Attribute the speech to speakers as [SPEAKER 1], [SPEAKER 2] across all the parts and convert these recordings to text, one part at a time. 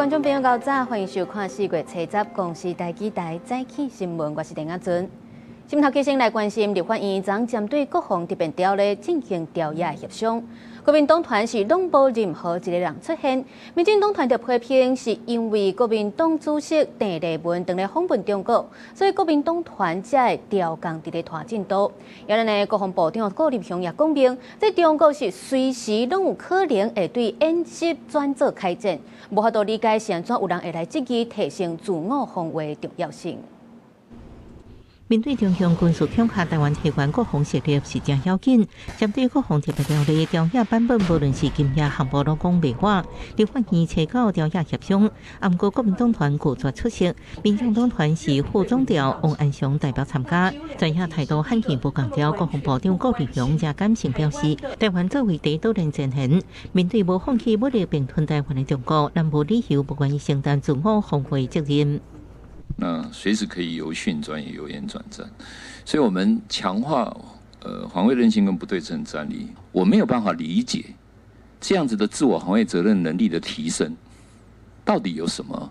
[SPEAKER 1] 观众朋友，早早欢迎收看4月7日公视台记台早起新闻，我是陈雅俊。新头起先来关心立法院昨针对各项特别条例进行调查协商。国民党团是拢无任何一个人出现，民进党团的批评是因为国民党主席郑丽文当来访问中国，所以国民党团才会调降伫咧拖进度。原来呢，国防部长顾立雄也讲明，在中国是随时拢有可能会对演习转做开战，无法度理解是安怎有人会来积极提升自我防卫的重要性。
[SPEAKER 2] 面对中共军事恐吓台湾台湾各方势力是真要紧，针对各方特别条例调查版本，无论是今夜项目拢讲袂话，立法院找到调查协商，不过国民党团拒绝出席，民进党团是副总调王安祥代表参加。专家态度罕见不共调，国防部长顾立雄也感性表示，台湾作为第一岛链阵线，面对无放弃武力并吞台湾的中国，咱无理由不愿意承担自我防卫责任。
[SPEAKER 3] 那随时可以由训转也由言转战，所以我们强化防卫韧性跟不对称战力，我没有办法理解这样子的自我防卫责任能力的提升，到底有什么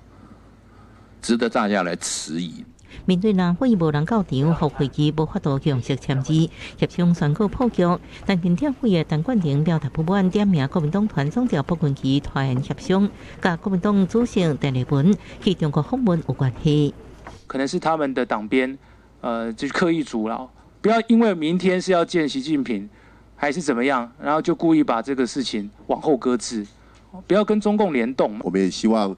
[SPEAKER 3] 值得大家来迟疑？
[SPEAKER 2] 面对南会无人到场，和会议无法度强势签字，协商宣告破局。但经调会的陈冠廷表达不满，点名国民党团总调卜群旗团员协商，甲国民党主席郑丽文去中国访问有关系。
[SPEAKER 4] 可能是他们的党鞭，就刻意阻挠，不要因为明天是要见习近平，还是怎么样，然后就故意把这个事情往后搁置。不要跟中共联动。
[SPEAKER 5] 我们也希望，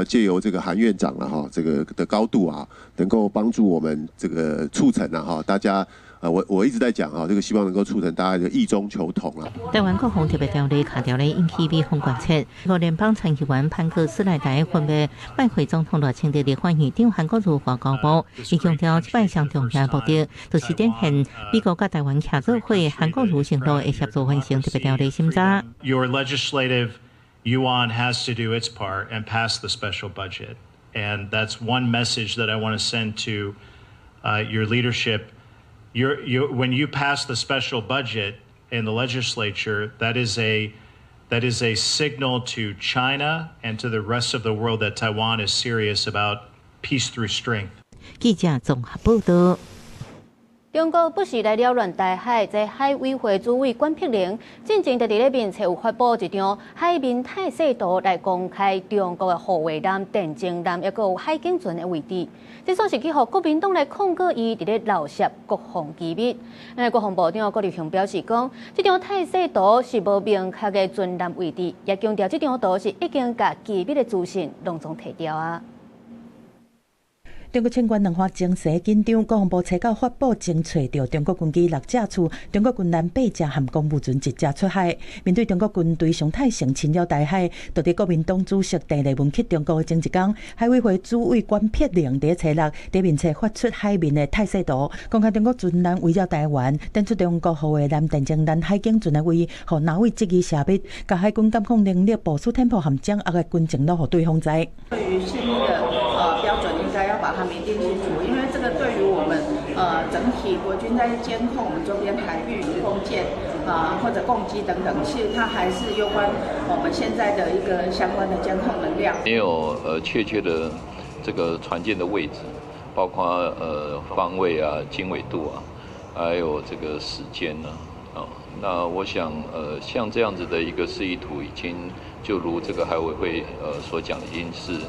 [SPEAKER 5] 借由这个韩院长这个的高度啊，能够帮助我们这个促成大家。我一直在讲这个希望能够促成大家的异中求同啦。
[SPEAKER 2] 台湾国防特别条例下条例引起美方关切，俄联邦参议员潘克斯来台分别拜会总统罗清的立法院长韩国瑜外交部，伊强调这摆上重要目的，就是展现美国甲台湾协作会韩国瑜承诺会协助完成特别条例审查。
[SPEAKER 6] Your legislative yuan has to do its part and pass the special budget, and that's one message that I want to send to your leadership. When you pass the special budget in the legislature, that is a signal to China and to the rest of the world that Taiwan is serious about peace through strength.
[SPEAKER 2] 记者综合报道。
[SPEAKER 1] 中国不时来扰乱台海，在海委会主委管碧玲进前在伫咧面册有发布一张海面态势图来公开中国的护卫舰、电侦舰，也有海警船的位置。这算是去互国民党来控告伊伫咧盗窃国防机密。国防部长顾立雄表示讲，这张态势图是无明确的船舰位置，也强调这张图是已经甲机密的资讯拢总摕掉啊。
[SPEAKER 7] 中国清官两化情势紧张，国防部初九发布侦查到中国军机6架次，中国军舰8架含公务船1架出海。面对中国军队常态性侵扰台海，就伫国民党主席郑丽文去中国的前一天，海委会主委管碧玲伫初六伫面册发出海面的态势图，公开中国军舰围绕台湾，展出中国护卫舰、电侦舰、海警船的位，互哪位质疑泄密，甲海军监控能力部署tempo和掌握的军情，都互对方知。
[SPEAKER 8] 对于泄密的标准，应该要把它明定清楚，因为这个对于我们整体国军在监控我们周边海域共建或者共机等等，其实它还是有关我们现在的一个相关的监控能量。
[SPEAKER 3] 没有确切的这个船舰的位置，包括方位啊、经纬度啊，还有这个时间呢那我想像这样子的一个示意图，已经就如这个海委会所讲，已经是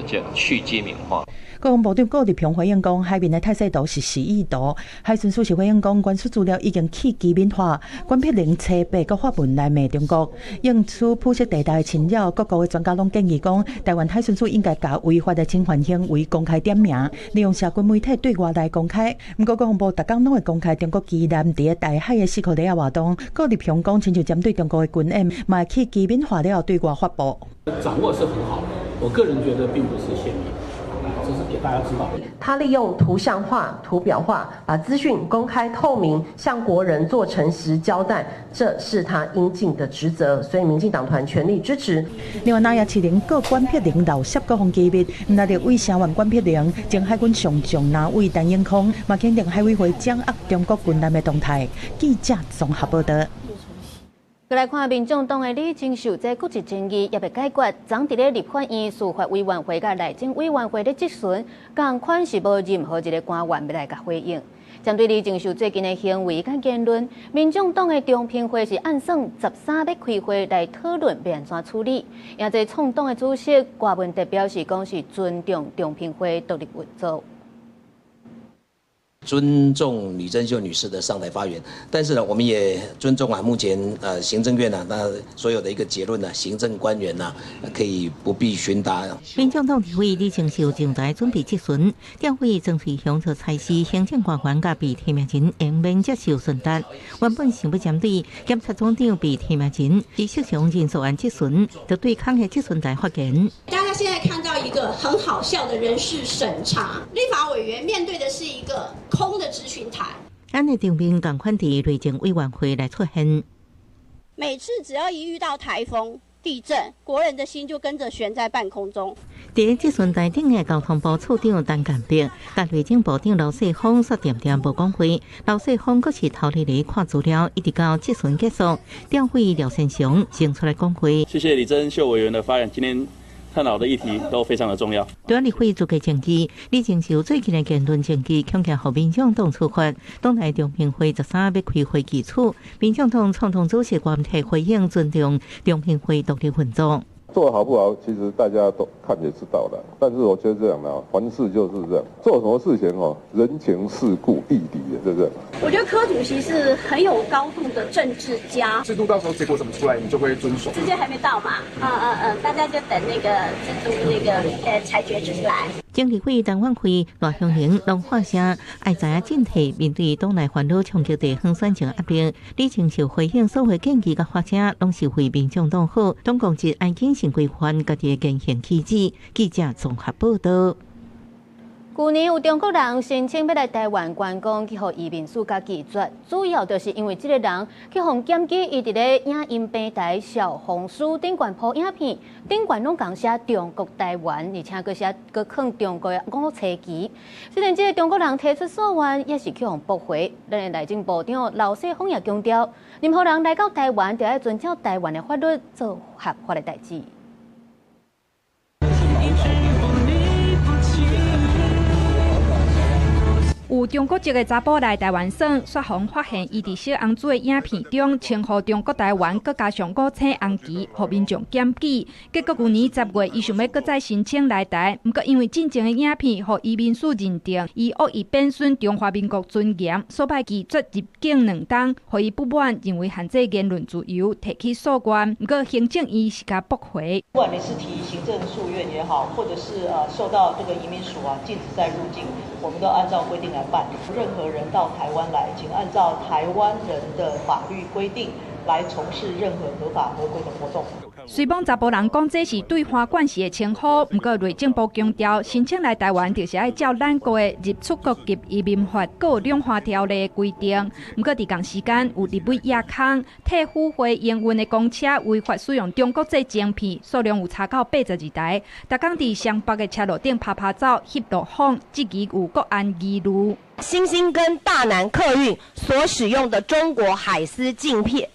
[SPEAKER 3] 这样去机敏化。
[SPEAKER 7] 国防部长顾立雄回应讲，海面的态势图是示意图。海巡署是回应讲，原始资料已经去机敏化。管碧玲初8个发文来骂中国，应此普色地带的侵扰，各国的专家拢建议讲，台湾海巡署应该把违法的侵犯行为公开点名，利用社群媒体对外来公开。不过国防部逐工拢会公开中国机舰伫台海的4克里活动。顾立雄讲，亲像针对中国的军演，嘛会去机敏化了对外发布。
[SPEAKER 9] 掌握是很好的，我个人觉得并不是泄密。这是给大家知道。
[SPEAKER 10] 他利用图像化、图表化，把资讯公开透明，向国人做诚实交代，这是他应尽的职责。所以，民进党团全力支持。
[SPEAKER 7] 另外，那也指认告管碧玲盗窃国防机密，那立委声援管碧玲，前海军上将那位陈英空，嘛肯定海委会掌握中国军舰的动态。记者综合报道。
[SPEAKER 1] 再来看民众党的李金秀在国籍争议也被解决，昨伫咧立法院司法委员会甲内政委员会咧质询，共款是无任何一个官员要来甲回应。针对李金秀最近的行为甲言论，民众党的中评会是按算13要开会来讨论要安怎处理。也在创党的主席郭文德表示，讲是尊重中评会独立运作。
[SPEAKER 11] 尊重李珍秀女士的上台发言，但是呢，我们也尊重目前行政院那所有的一个结论行政官员可以不必询答。
[SPEAKER 2] 民众党立委李金秀正在准备质询，调会争取向做采视行政官员甲被提名人应免接受询答。原本想要针对检察总长被提名人以适当人数案质询，就对抗的质询台发言。
[SPEAKER 12] 大家现在看到一个很好笑的人事审查，立法委员面对的是一个空的质询台。
[SPEAKER 2] 咱的场面同款伫内政委员会来出现。
[SPEAKER 12] 每次只要一遇到台风、地震，国人的心就跟着悬在半空中。
[SPEAKER 2] 伫质询台顶的交通部处长陈干碧，甲内政部长刘世芳说点无讲话。刘世芳阁是头日来看资料，一直到质询结束，调会廖先祥先出来讲话。
[SPEAKER 13] 谢谢李珍秀委员的发言，今天探讨的议题都非常的重要。
[SPEAKER 2] 对立会做个证据，李金秀最近的言论证据，恐吓互民众党处罚。党内中评会13要开会基础，民众党创党主席郭文德回应尊重中评会独立运作。
[SPEAKER 14] 做得好不好，其实大家都看也知道了。但是我觉得这样的，凡事就是这样，做什么事情人情世故义理的，对不对？
[SPEAKER 12] 我觉得柯主席是很有高度的政治家。
[SPEAKER 15] 制度到时候结果怎么出来，你就会遵守。
[SPEAKER 12] 时间还没到嘛，大家就等那个制度裁决出来。
[SPEAKER 2] 经理会党委会赖香玲拢发声，爱知影整体面对党内烦恼冲击地方选情压力，李金秀回应所有建议甲发声，拢是为民众党好。党公职爱谨慎规范家己的言行举止。记者综合报道。
[SPEAKER 1] 去年有中国人申请要来台湾观光，去互移民署甲拒绝，主要就是因为这个人去互检举，伊伫咧影音平台小红书顶悬播影片，顶悬拢共写中国台湾，而且佫放中国的五彩旗。虽然这个中国人提出诉愿，也是去互驳回。咱的内政部长刘世芳也强调，任何人来到台湾，就要遵照台湾的法律做合法的代志。
[SPEAKER 16] 有中国籍的查甫来台湾耍，说谎发现伊伫小红书的影片中称呼中国台湾，佮加上五彩红旗，互民众检举。结果去年10月，伊想要再申请来台，不过因为进前的影片，互移民署认定伊恶意贬损中华民国尊严，所派拒绝入境2冬，互伊不满，认为限制言论自由，提起诉愿。不过行政院是甲驳回。
[SPEAKER 17] 不管你是提行政诉愿也好，或者是受到这个移民署禁止再入境，我们都按照规定来办。任何人到台湾来，请按照台湾人的法律规定来从事任何合法合规的活动。
[SPEAKER 16] 虽讲查甫人讲这是对花冠时的称呼，不过内政部强调，申请来台湾就是要照咱国的入出国及移民法，佮有两化条例的规定。不过伫同时间，有立委亚康替付费营运的公车违法使用中国籍晶片，数量有查到82台，逐工伫湘北的车路顶拍照、翕路访，至于有国安疑虑。
[SPEAKER 10] 新兴跟大南客运所使用的中国海思晶片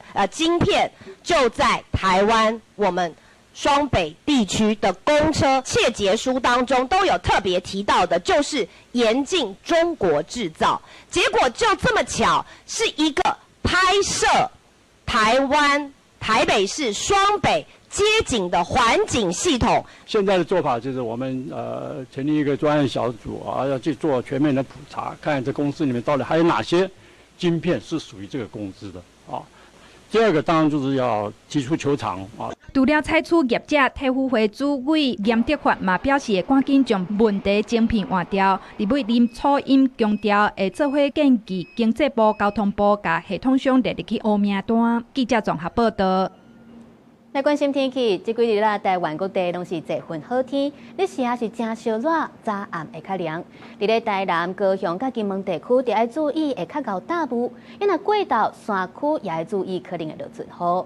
[SPEAKER 10] 就在台湾我们双北地区的公车切结书当中都有特别提到的，就是严禁中国制造。结果就这么巧，是一个拍摄台湾台北市双北街景的环境系统。
[SPEAKER 18] 现在的做法就是我们成立一个专案小组要去做全面的普查，看这公司里面到底还有哪些晶片是属于这个公司的啊。第二个当然就是要提出求偿啊。
[SPEAKER 16] 除了采取业者替付费主委严德发嘛表示会赶紧将问题晶片换掉。立委林楚英强调会做伙建议经济部、交通部甲系统商列入去黑名单。记者综合报道。
[SPEAKER 1] 来关心天气，这几日啦，台湾各地拢是侪份好天，日时也是真烧热，早暗会较凉。伫咧台南、高雄甲金门地区，就要注意会较高大雾，因若过到山区也要注意可能会落阵雨。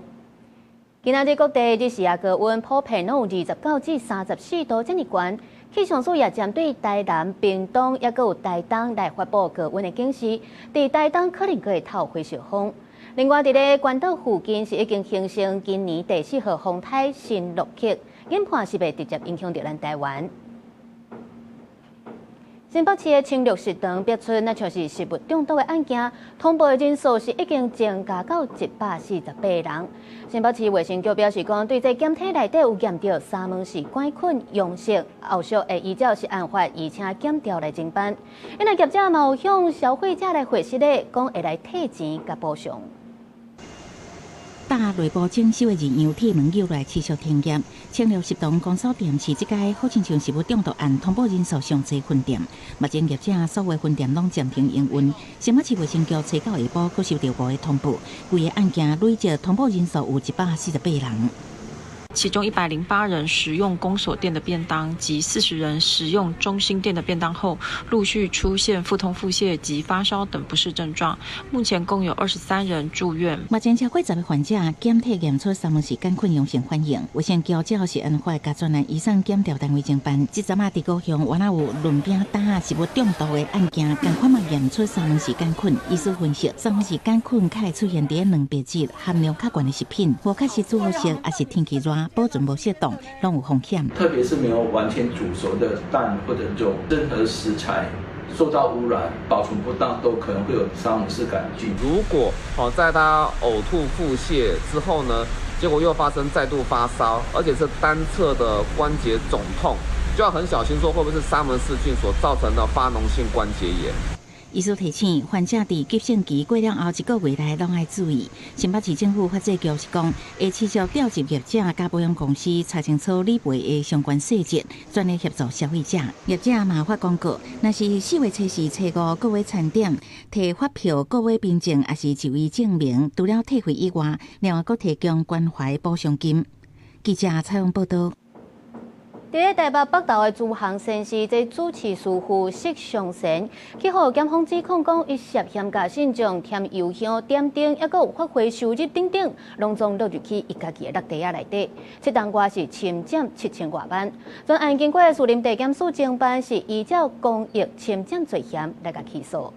[SPEAKER 1] 今仔日各地日时高温普遍拢有29至34度这么悬，气象署也针对台南、屏东，也阁有台东来发布高温的警示，伫台东可能阁会透火烧风。另外，伫咧关岛附近是已经形成今年第4号风台新陆克，研判是袂直接影响到咱台湾。新北市的青绿食堂逼出，那像是食物中毒的案件，通报的人数是已经增加到148人。新北市卫生局表示讲，对这检体内底有验到3门是杆菌阳性，后续会依照是案发而且检调来侦办。因为业者嘛有向消费者来回息咧，讲会来退钱甲补偿。
[SPEAKER 2] 大内部整修的二样铁门诱来持续停业，青绿食堂公售店是即届好亲像食物中毒案通报人数上侪分店，目前业者所有分店拢暂停营运。新北市卫生局初9下晡佫收到5个通报，规个案件累计通报人数有148人。
[SPEAKER 19] 其中108人使用公所店的便当及40人使用中心店的便当后，陆续出现腹痛、腹泻及发烧等不适症状。目前共有23人住院。
[SPEAKER 2] 目前超过10个患者检体验出3门是杆菌阳性反应，卫生局只要是案发甲专案移送检调单位侦办。即阵伫高雄原来有论饼打食物中毒的案件，共款嘛验出3门是杆菌。医师分析，3门是杆菌较会出现伫两别质含量较悬的食品，无确实煮好食，也是天气热。保存无适当，拢有风险。
[SPEAKER 9] 特别是没有完全煮熟的蛋或者肉，任何食材受到污染、保存不当，都可能会有沙姆氏杆菌。
[SPEAKER 20] 如果在他呕吐、腹泻之后呢，结果又发生再度发烧，而且是单侧的关节肿痛，就要很小心说会不会是沙门氏菌所造成的发脓性关节炎。
[SPEAKER 2] 医师提醒，患者伫急性期过了后1个月内拢要注意。新北市政府发展局是讲，会持续调集业者甲保险公司查清楚理赔的相关细节，专业协助消费者。业者嘛发公告，若是4月初4、初5各位餐点摕发票、各位凭证，也是就医证明，除了退费以外，另外阁提供关怀补偿金。记者采访报道。
[SPEAKER 1] 伫台北北投的朱航先生，即主持师傅释上神，去互检方指控讲，伊涉嫌甲信众添油香、点灯，抑佫有发挥收入等等，拢总落入去伊家己的落地仔内底。这当瓜是侵占7000多万。专案经过士林地检署侦办，是依照公益侵占罪嫌来甲起诉。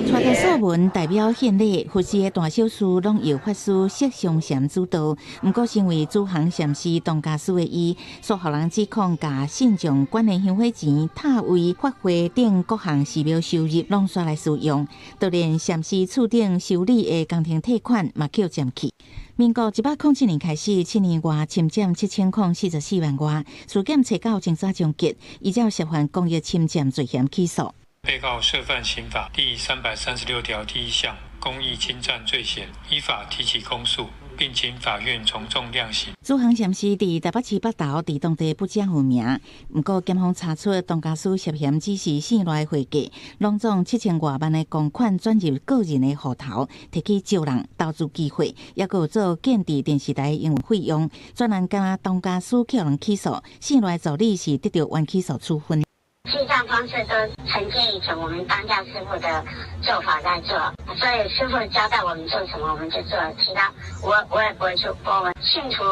[SPEAKER 2] 传台所闻代表献礼，佛寺的大小事拢由法师释上禅主导。不过，身为主行禅师当家师的伊，所互人指控甲信众管理香火钱、塔位、法会等各项寺庙收入拢刷来使用，就连禅师厝顶修理的工程退款嘛扣占去。民国107年开始，7年外侵占7044万外，事件查到警察终结，依照涉嫌公益侵占罪嫌起诉。
[SPEAKER 21] 被告涉犯刑法第336条第1项公益侵占罪嫌，依法提起公诉，并请法院从重量刑。
[SPEAKER 2] 主行禅师伫台北市北投伫当地不正有名，不过检方查出当家师涉嫌只是县内会计，拢总7000多万的公款转入个人的户头，提去招人投资机会，也有做建地电视台营运费用。专案甲当家师扣人起诉，县内助理是得到原起诉处分。
[SPEAKER 22] 记账方式都承接以前我们当家师傅的做法在做，所以师傅交代我们做什么我们就做，其他我也不会去过问，信徒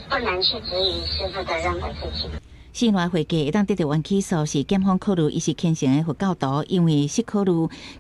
[SPEAKER 22] 不能去质疑师傅的任何事情。
[SPEAKER 2] 县内会计会当得到原起诉，是检方考虑伊是虔诚的佛教徒，因为是考虑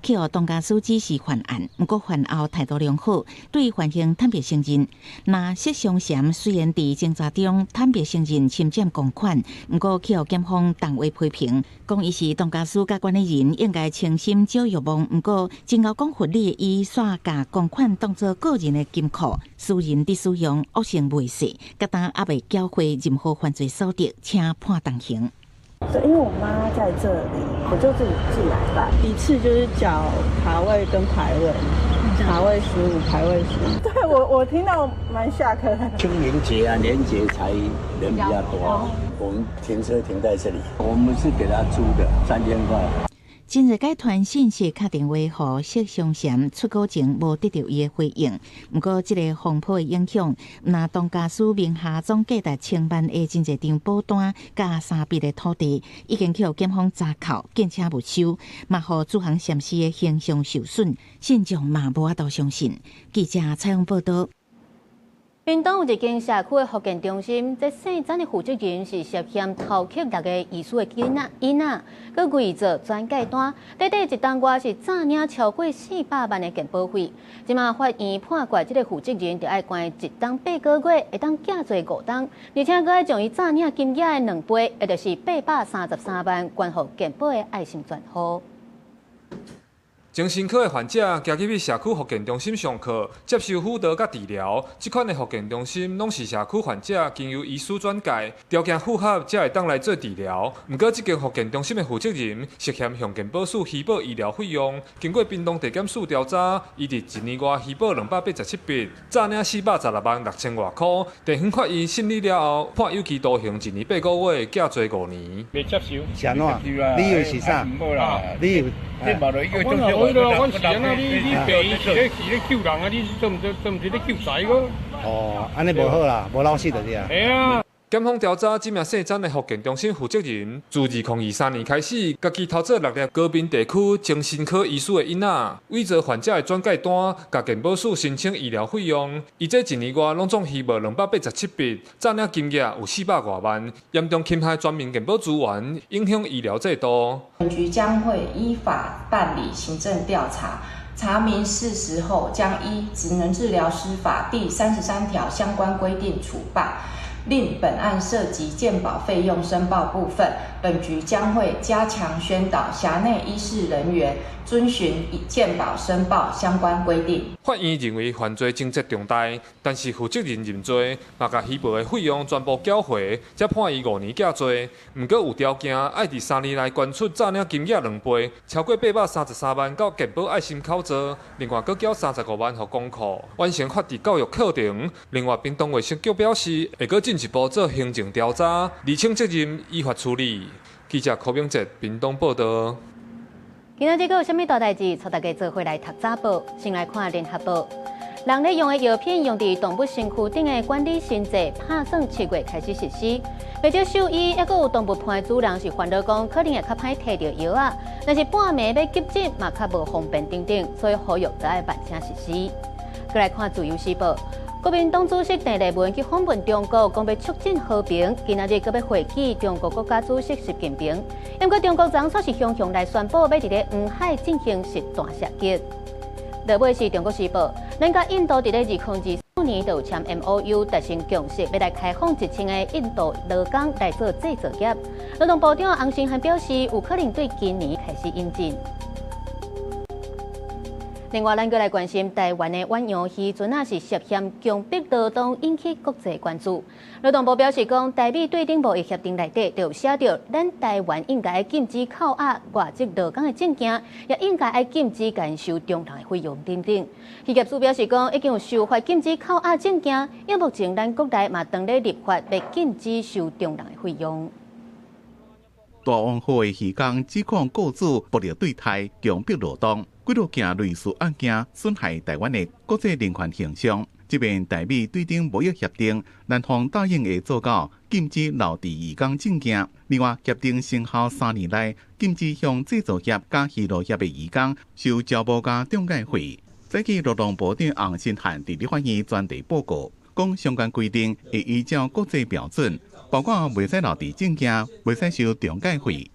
[SPEAKER 2] 去互当家师指示犯案，不过犯后态度良好，对犯行坦白承认。那释上禅虽然伫侦查中坦白承认侵占公款，不过去互检方重话批评，讲伊是当家师甲管理人应该诚心少欲望，不过真后讲法律伊煞甲公款当作个人的金库，私人伫使用，恶性未遂，甲当也未缴回任何犯罪所得，请判当刑。
[SPEAKER 23] 对，因为我妈在这里，我就自己来办，一次就是缴卡位跟排位，卡位15，排位10。对我听到蛮下课的。清明节啊，年节才人比较多，我们停车停在这里，我们是给他租的3000块。
[SPEAKER 2] 今日该传信息打电话予释上禅出稿前，无得到伊的回应。不过，这个风波的影响，那当家师名下总价值1000万的真济张保单，加3笔的土地，已经去检方查扣，并且没收，嘛互主行禅师的形象受损，信众嘛无法度相信。记者采访报道。
[SPEAKER 1] 屏东有一间社区的复健中心，在姓张的负责人是涉嫌偷窃6个遗书的囡仔，佮伪造转介单，短短一档月是诈领超过400万的健保费。即马法院判决这个负责人，就要关1档8个月，会当假罪5档，而且佮要将伊诈领金额的2倍，也就是833万，关予健保的爱心专户。
[SPEAKER 4] 精神科的患者加入去社区复健中心上课，接受辅导甲治疗。这款的复健中心拢是社区患者经由医师转介，条件符合才会当来做治疗。不过，这间复健中心的负责人涉嫌向健保署虚报医疗费用。经过屏东地检署调查，伊伫1年外虚报287笔，诈领416万6千外块。地方法院审理了后，判有期徒刑1年8个月，假罪5年。
[SPEAKER 5] 未接受？是安怎？理由是啥？理由？我是安那，你病伊是咧救人啊，你做唔是咧救财个？哦，安尼无好啦，无老实就是啊。系啊。
[SPEAKER 4] 检方调查，这名姓张的复健中心负责人，自2023年开始，家己偷做6粒高屏地区精神科医师的囡仔，伪造患者的转介单，甲健保署申请医疗费用。伊这1年外拢总虚报287笔，诈领金额有400多万，严重侵害全民健保资源，影响医疗制度。
[SPEAKER 6] 本局将会依法办理行政调查。查明事实后，将依《职能治疗师法》第33条相关规定处办。另本案涉及健保费用申报部分，本局将会加强宣导辖内医事人员遵循健保申报相关规定。
[SPEAKER 4] 法院认为犯罪情节重大，但是负责人认罪，嘛甲虚报的费用全部缴回，才判伊5年假罪。不过有条件，爱伫3年内捐出诈领金额2倍，超过833万到健保爱心口座，另外阁缴35万予公库，完成法治教育课程。另外，屏东卫生局表示，会阁进一步做行政调查，厘清责任，依法处理。记者柯明哲，屏东报道。
[SPEAKER 1] 今仔日阁有啥物大代志？带大家做回来读早报，先来看联合报。人咧用的药品用伫动物身躯顶的管理新制，打算7月开始实施。或者兽医抑阁有动物伴的主人是烦恼讲，可能会较歹摕到药啊，但是半暝要急诊嘛较无方便等等，所以呼吁都要慢声实施。再来看自由时报。国民党主席郑丽文去访问中国，讲要促进和平。今仔日阁要会见中国国家主席习近平。不过中国昨却是雄雄来宣布，要伫咧黄海进行实弹射击。落尾是中国时报，咱甲印度伫咧2024年就签 MOU 达成共识，要来开放1000个印度劳工来做制造业。劳动部长洪胜汉表示，有可能对今年开始引进。另外，咱阁来关心台湾的远洋渔船是涉嫌强迫劳动，引起国际关注。劳动部表示讲，台美对顶贸易协定内底就有写着，咱台湾应该禁止扣押外籍劳工的证件，也应该禁止干收中人的费用等等。渔业署表示讲，已经有修法禁止扣押证件，因目前咱国内嘛当咧立法要禁止收中人的费用。
[SPEAKER 24] 大王号的渔工指控雇主暴力对待、强迫劳动，几多件类似案件损害台湾的国际人权形象。这边台美对顶贸易协定，南方答应会做到禁止留置渔工证件。另外，协定生效3年内，禁止向制造业加渔农业的渔工收招募加中介费。再去劳动部长洪胜汉伫立法院专题报告，讲相关规定会依照国际标准。包括袂使留置证件，袂使收中介费，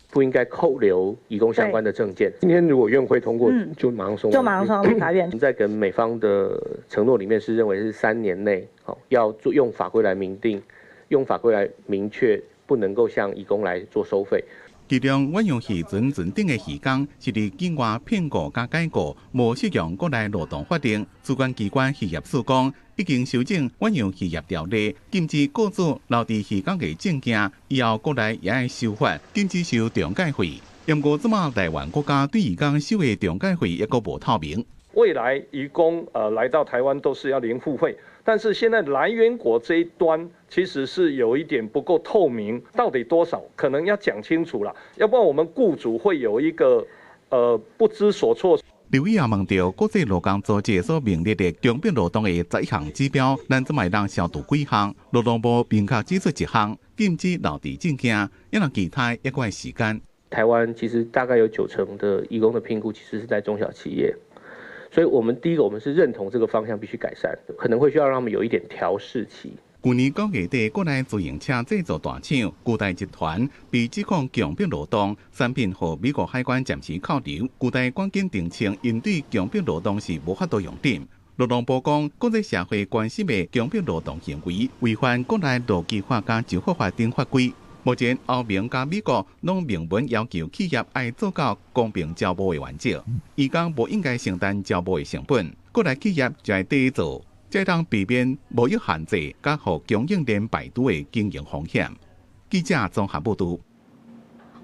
[SPEAKER 25] 不应该扣留移工相关的证件。今天如果院会通过，就马上送法院。在跟美方的承诺里面是认为是3年内，要用法规来明定，用法规来明确，不能够向移工来做收费。
[SPEAKER 24] 其中，远洋渔船船顶的渔工是伫境外骗雇加解雇，无适用国内劳动法令。主管机关渔业署讲，已经修正远洋渔业条例，禁止雇主留置渔工的证件，以后国内也要修法，禁止收中介费。不过，这么台湾国家对渔工收的中介费也个不透明。
[SPEAKER 26] 未来移工来到台湾都是要零付费，但是现在来源国这一端其实是有一点不够透明，到底多少可能要讲清楚了，要不然我们雇主会有一个不知所措。
[SPEAKER 24] 刘毅也问到国际劳工组织所明列的强迫劳动的11项指标，咱怎么让消除几项？劳动部明确指出1项，禁止留置证件，因为其他一块时间。
[SPEAKER 25] 台湾其实大概有90%的移工的聘雇其实是在中小企业。所以我们第一个，我们是认同这个方向必须改善，可能会需要让他们有一点调试期。
[SPEAKER 24] 去年9月底，国内自行车制造大厂巨大集团被指控强迫劳动，产品予美国海关暂时扣留。巨大赶紧澄清，因对强迫劳动是无法度用点。劳动部讲，国际社会关心的强迫劳动行为违反国内劳基法甲就业法等法规。目前，欧盟甲美国拢明文要求企业要做到公平招募的原则，伊讲无应该承担招募的成本，国内企业就要底做。才当避免无有限制，甲互供应链排除的经营风险。记者综合报道。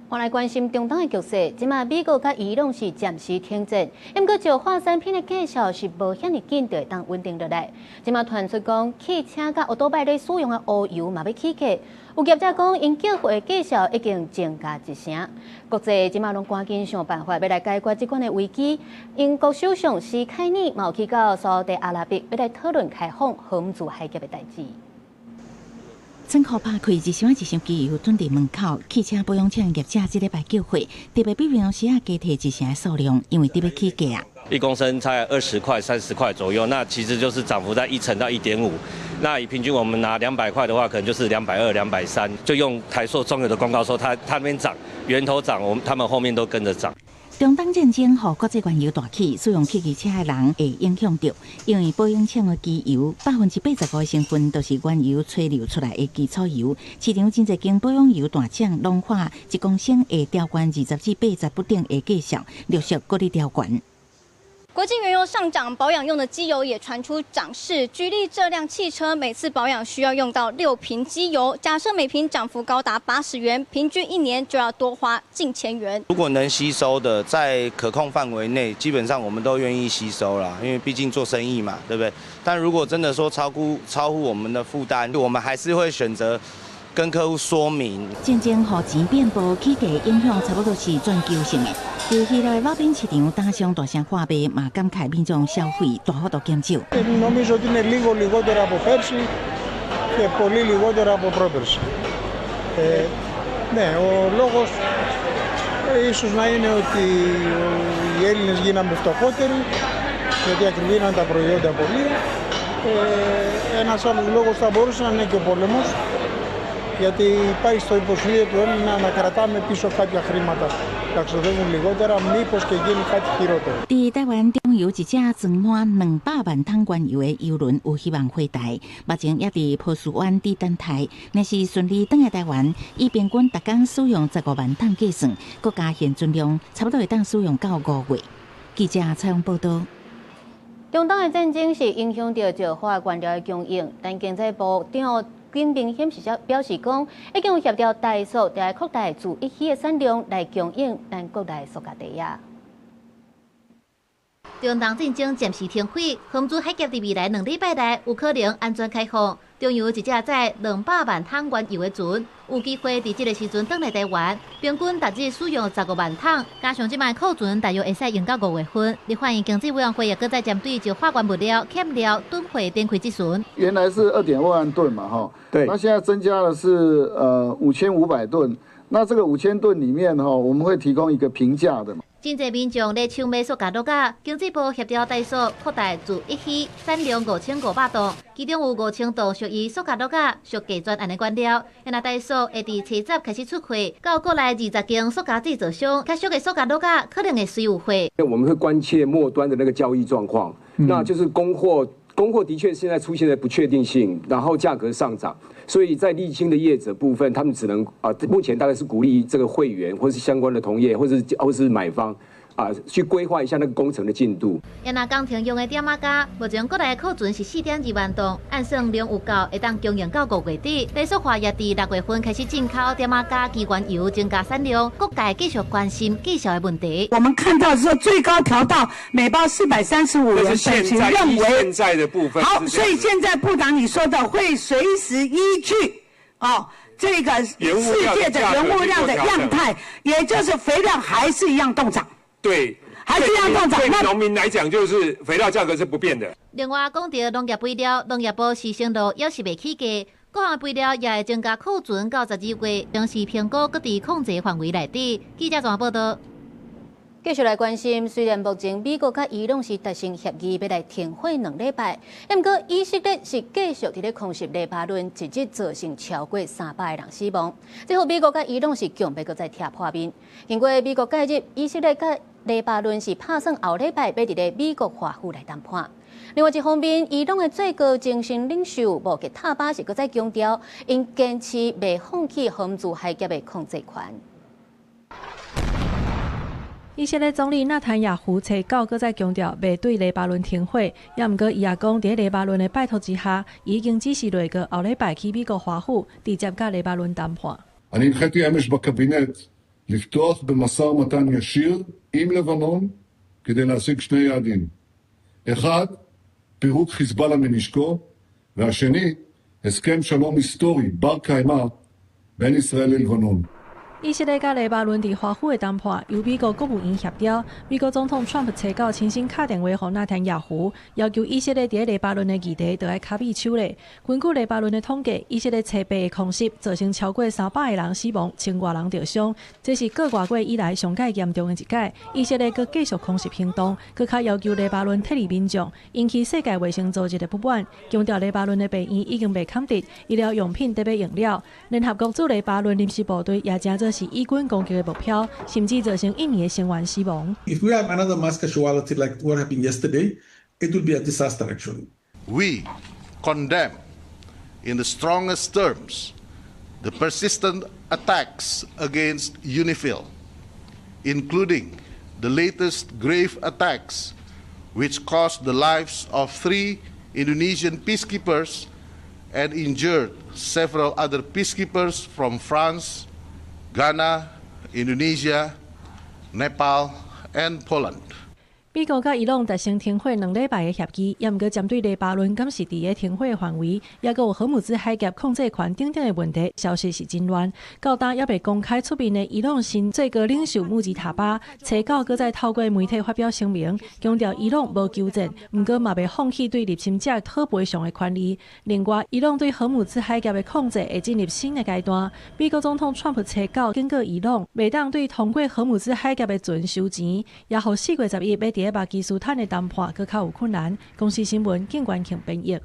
[SPEAKER 1] 我来关心中东的局势，即马美国甲伊朗是暂时停战，不过就化产品的介绍是无遐尼紧就会当稳定落来。即马传出讲汽车甲奥多拜咧使用的乌油嘛要起价，有业者讲因缴付的介绍已经增加1成。国际即马拢赶紧想办法要来解决即款的危机。英国首相史凯尼嘛有去到沙特阿拉伯要来讨论开放航自海峡的代志。
[SPEAKER 2] 政府拍开一箱机油蹲伫门口，汽车保养厂业者即礼拜叫货，特别比平常时加提1成的数量，因为特别起价啊。
[SPEAKER 3] 1公升才20块、30块左右，那其实就是涨幅在1成到1.5。那以平均我们拿200块的话，可能就是220、230。就用台塑中油的公告说，它那边涨，源头涨，他们后面都跟着涨。
[SPEAKER 2] 中东战争让国际原油大起，使用汽机车的人会影响到，因为保养厂的机油85%的成分都是原油吹流出来的基础油，市场真侪间保养油大厂拢花1公升会调悬20至80不等的计数，陆续各地调悬。
[SPEAKER 7] 国际原油上涨，保养用的机油也传出涨势。举例，这辆汽车每次保养需要用到6瓶机油，假设每瓶涨幅高达80元，平均1年就要多花近1000元。
[SPEAKER 8] 如果能吸收的，在可控范围内，基本上我们都愿意吸收啦，因为毕竟做生意嘛，对不对？但如果真的说超乎我们的负担，我们还是会选择跟客户说明。
[SPEAKER 2] 战争和钱变薄，起价影响差不多是全球性的。在希腊路边市场打上大声话卖，嘛感慨民众消费大幅度减少。
[SPEAKER 11] Νομίζω ότι είναι λίγο λιγότερο από πέρσι και πολύ λιγότερο από πρόπερσι. Ναι, ο λόγος ίσως να είναι ότι οι Έλληνες γίναμε φτωχότεροι, γιατί ακριβήναν τα προϊόντα πολύ. Ένας άλλος λόγος θα μπορούσε να είναι και ο πόλεμος, γιατί υπάρχει στο υποσχέδιο του Έλληνα να κρατάμε πίσω κάποια χρήματα. 在
[SPEAKER 2] 台湾中油一架装满200万桶原油的油轮有希望回台，目前也伫波斯湾伫等待。若是顺利返来台湾，以平均每天使用15万桶计算，国家现存量差不多会当使用到5月。记者采访报道。
[SPEAKER 1] 中东的战争是影响到石化原料的供应，但经济部长金明显是表示讲，已经有协调台塑来扩大自一体的产量来供应咱国内塑胶地啊。
[SPEAKER 13] 中东战争暂时停火，航自海峡伫未来2礼拜内有可能安全开放。中油一架载200万桶原油的船，有机会伫这个时阵返来台湾，平均每日使用15万桶，加上即摆库存大约会使用到5月份。立法院经济委员会也搁再针对石化原物料欠料吨汇展开质询。
[SPEAKER 14] 原来是2.2万吨嘛，哈，对，那现在增加的是5500吨。那这个5000吨里面哈，我们会提供一个平价的嘛。
[SPEAKER 13] 真侪民众咧抢买塑胶袋啊，经济部协调台塑扩大自一体产量5500吨，其中有5000吨属于塑胶袋属价专案的原料。因那台塑会伫7月开始出货，到国内20间塑胶制造商，较俗的塑胶袋可能会随有货。
[SPEAKER 27] 我们会关切末端的那个交易状况，那就是供货的确现在出现了不确定性，然后价格上涨。所以在沥青的业者部分，他们只能目前大概是鼓励这个会员或是相关的同业或是买方去规划一下那个工程的进度。
[SPEAKER 13] 因那工程用的点仔加，目前国内的库存是4.2万吨，按算量有够，会当供应到5月底。台塑化也伫6月份开始进口点仔加机原油，增加产量。各界继续关心绩效的问题。
[SPEAKER 28] 我们看到说最高调到每包435元，本席认为
[SPEAKER 29] 现在的部分
[SPEAKER 28] 好，所以现在部长你说的会随时依据这个世界的原物料的样态，也就是肥料还是一样动涨。
[SPEAKER 29] 对，
[SPEAKER 28] 还是一样动涨。
[SPEAKER 29] 对农民来讲，就是肥料价格是不变的。
[SPEAKER 13] 另外，讲到农业肥料，农业部施行路也是未起价，各项肥料也会增加库存到12月，将是评估各地控制范围内底。记者综合报道。
[SPEAKER 1] 继续来关心，虽然目前美国甲伊朗是达成协议，要来停火2礼拜，不过以色列是继续伫咧空袭黎巴嫩，一日造成超过300个人死亡。最后美国甲伊朗是强要搁再踢破面。经过美国介入，以色列甲黎巴嫩是打算后礼拜要伫咧美国华府来谈判。另外一方面，伊朗的最高精神领袖穆吉塔巴是搁再强调，因坚持未放弃荷姆兹海峡的控制权。
[SPEAKER 9] 以色列总理纳坦雅胡初9搁再强调，未对黎巴嫩停火，也毋过伊也讲，伫黎巴嫩的拜托之下，已经指示落个后礼拜去美国华府，直接甲黎巴嫩谈判。
[SPEAKER 10] אני הנחיתי אמש בקבינט לפתוח במשא ומתן ישיר עם לבנון כדי להשיג 2 יעדים. 1, פירוק חיזבאללה מנשקו, והשני, הסכם שלום היסטורי בר קיימא בין ישראל ללבנון.
[SPEAKER 9] 以色列甲黎巴嫩伫华府的谈判由美国国务院协调，美国总统川普初9亲身敲电话予纳坦雅胡，要求以色列伫黎巴嫩的议题就要卡比手咧。根据黎巴嫩的统计，以色列初8的空袭造成超过300个人死亡，1000多人受伤，这是过外月以来上界严重的一届。以色列佮继续空袭行动，佮较要求黎巴嫩撤离民众，引起世界卫生组织的不满，强调黎巴嫩的病院已经被砍跌，医疗用品特别用料。联合国驻黎巴嫩临时部队也正做是以军攻击的目标，甚至造成1名的成员死亡。
[SPEAKER 12] If we have another mass casualty like what happened yesterday, it will be a disaster actually.
[SPEAKER 15] We condemn in the strongest terms the persistent attacks against UNIFIL, including the latest grave attacks which cost the lives of 3 Indonesian peacekeepers and injured several other peacekeepers from France, Ghana, Indonesia, Nepal, and Poland.
[SPEAKER 9] 美国甲伊朗达成停火2礼拜的协议，也毋过针对黎巴嫩敢是伫个停火的范围，也佮有荷姆兹海峡控制权等等的问题，消息是真乱。到今也被公开出面的伊朗新最高领袖穆吉塔巴，初9搁再透过媒体发表声明，强调伊朗无纠正，毋过嘛未放弃对入侵者讨赔偿的权利。另外，伊朗对荷姆兹海峡的控制会进入新的阶段。美国总统川普初9警告伊朗，袂当对通过荷姆兹海峡的船收钱，也互4月11要伫巴基斯坦的谈判更较有困难。公司新闻景冠庆编译。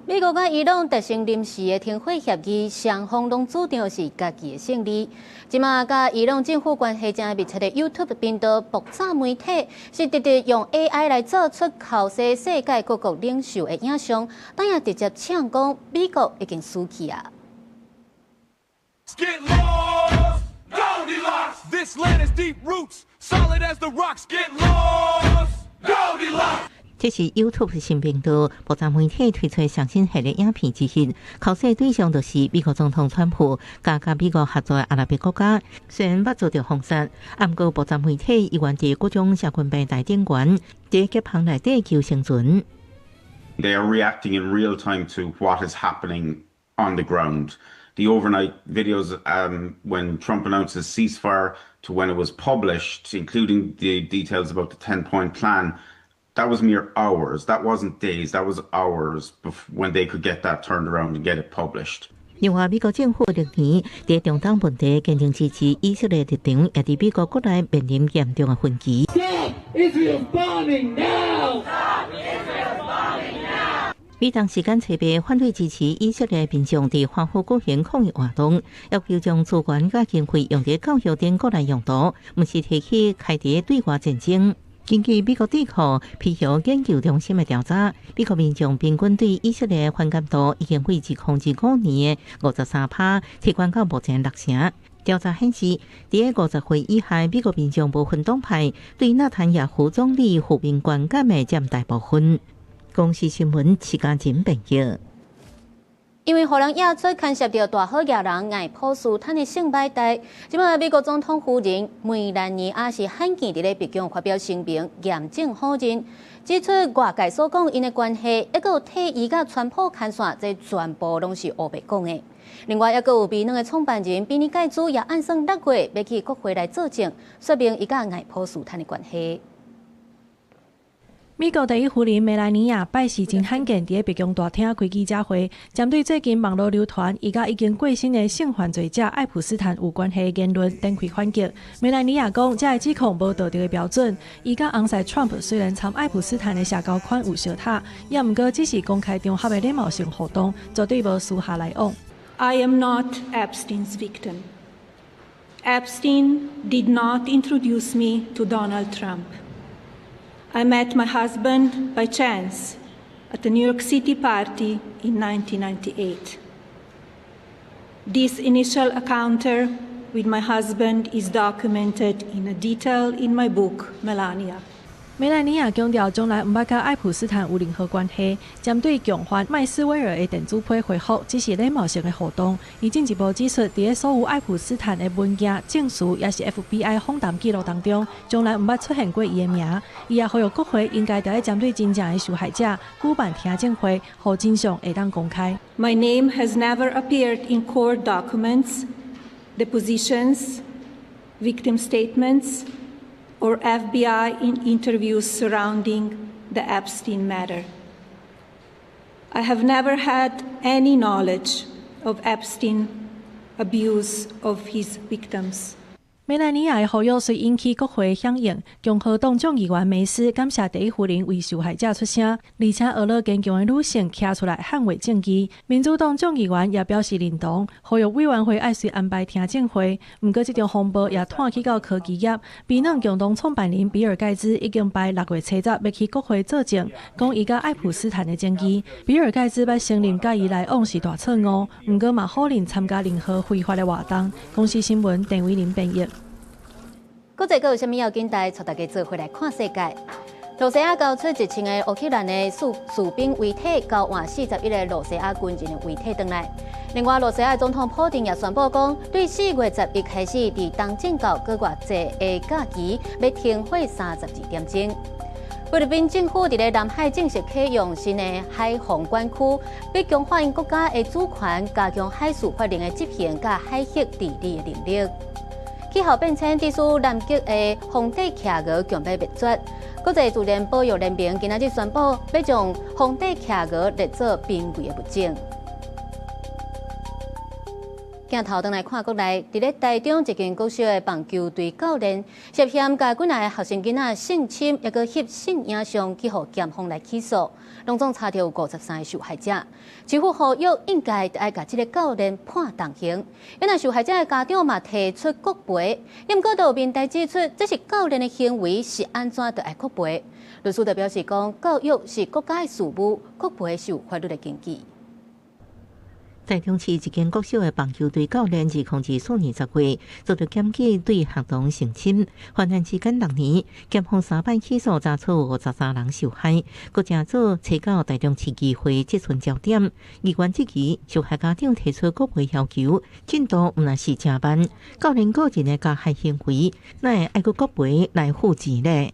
[SPEAKER 1] 美国甲伊朗达成临时的停火协议，双方拢主张是家己的胜利。即马甲伊朗政府关系正密切的 YouTube 频道爆炸媒体，是直直用 AI 来做出后世世界各国领袖的影像，但也直接呛讲美国已经输去啊。
[SPEAKER 16] This land is deep roots, solid as the rocks. Get lost, Goldilocks.
[SPEAKER 2] 这是 YouTube 新频道爆炸媒体推出上新系列影片之一，考试对象就是美国总统川普加美国合作的阿拉伯国家。虽然捌遭到封杀，不过爆炸媒体依然伫各种社群平台顶悬，伫急行内底求生存。
[SPEAKER 17] They are reacting in real time to what is happening on the ground. The overnight videos when Trump announced his ceasefire to when it was published, including the details about the 10-point plan, that was mere hours. That wasn't days, that was hours when they could get that turned around and get it published.
[SPEAKER 2] 另外，美国政府历年在中东问题坚定支持以色列立场，也伫美国国内面临严重的分歧。
[SPEAKER 16] Stop Israel's bombing now!
[SPEAKER 2] 美当时间初8反对支持以色列民众伫华府举行抗议活动，要求将资源甲经费用伫教育等国内用途，毋是提起开伫对外战争。根据美国智库皮尤研究中心的调查，美国民众平均对以色列反感度已经为2025年的53%提高到目前60%。调查显示，伫个50岁以下美国民众无分党派对纳坦雅胡总理负面观感的占大部分。公司新闻徐家珍编译。
[SPEAKER 1] 因为互人压出牵涉到大好野人爱普斯坦的性歹代，即马美国总统夫人梅兰妮也是罕见伫咧白宫发表声明，严正否认，指出外界所讲因的关系，还有替伊甲川普牵线，这全部拢是黑白讲的。另外，还有美能的创办人比尔盖茨也暗算6月要去国会来作证，说明伊甲爱普斯坦的关系。
[SPEAKER 9] 美国第一夫人梅兰妮亚拜时真罕见，伫白宫大厅开记者会，针对最近网络流传伊甲已经过身的性犯罪者爱普斯坦有关系的言论展开反击。梅兰妮亚讲，这个指控无道德的标准。伊甲昂塞 Trump 虽然参爱普斯坦的社交款有相塔，也毋过只是公开场合的礼貌性互动，绝对无私下来往。
[SPEAKER 4] I am not Epstein's victim. Epstein did not introduce me to Donald Trump. I met my husband by chance at a New York City party in 1998. This initial encounter with my husband is documented in detail in my book, Melania.
[SPEAKER 9] 梅兰妮亚强调，从来毋捌甲爱普斯坦有任何关系。针对共犯麦斯威尔的电子批回复，只是礼貌性的互动。伊进一步指出，伫所有爱普斯坦的文件、证词，也是 FBI 访谈记录当中，从来毋捌出现过伊的名。伊也呼吁国会应该在针对真正的受害者举办听证会，互真相会当公开。
[SPEAKER 4] My name has never appeared in court documents, depositions, victim statements, or FBI interviews surrounding the Epstein matter. I have never had any knowledge of Epstein abuse of his victims.
[SPEAKER 9] 梅兰妮亚的呼吁虽引起国会响应，共和党众议员梅斯感谢第一夫人为受害者出声，而且俄罗坚强的女性站出来捍卫正义。民主党众议员也表示认同，呼吁委员会爱随安排听证会。不过，这条风波也拖去到科技业，微软共同创办人比尔盖茨已经在6月7日要去国会作证，讲伊甲爱普斯坦的争议。比尔盖茨要承认甲伊来往是大错误，不过嘛否认参加任何非法的活动。公司新闻陈伟林编译。
[SPEAKER 1] 国际阁有啥物要紧带，带大家做回来看世界。罗西亚交出1,000个乌克兰的士兵遗体，交换41个罗西亚军人的遗体回来。另外，罗西亚总统普京也宣布讲，对4月11日开始，伫东正教各国际的假期要停火32点钟。菲律宾政府伫咧南海正式启用新的海防管区，比强化因国家的主权，加强海事法令的执行，甲海域治理的能力。气候变迁致使南极的红底企鹅强要灭绝。国际自然保育联盟今仔日宣布，要将红底企鹅列作濒危的物种。镜头转来看国内，伫咧台中一间国小的棒球队教练涉嫌甲几个学生囡仔性侵，抑个翕性影像去互检方来起诉，拢总查到有53个受害者。市府呼吁应该爱甲这个教练判重刑。因为受害者的家长嘛提出国赔，不过有面代指出，这是教练的行为是安怎就爱国赔。律师就表示讲，教育是国家的事务，国赔是有法律的根据。
[SPEAKER 2] 台中市一间国小的棒球队教练2024年10月遭到检举对学童性侵，犯案期间6年，检方3摆起诉，查出53人受害。国正组找到台中市议会质询焦点，议员质疑受害家长提出国赔要求，进度毋那是正慢，教练个人的加害行为，哪会爱国国赔来付钱呢？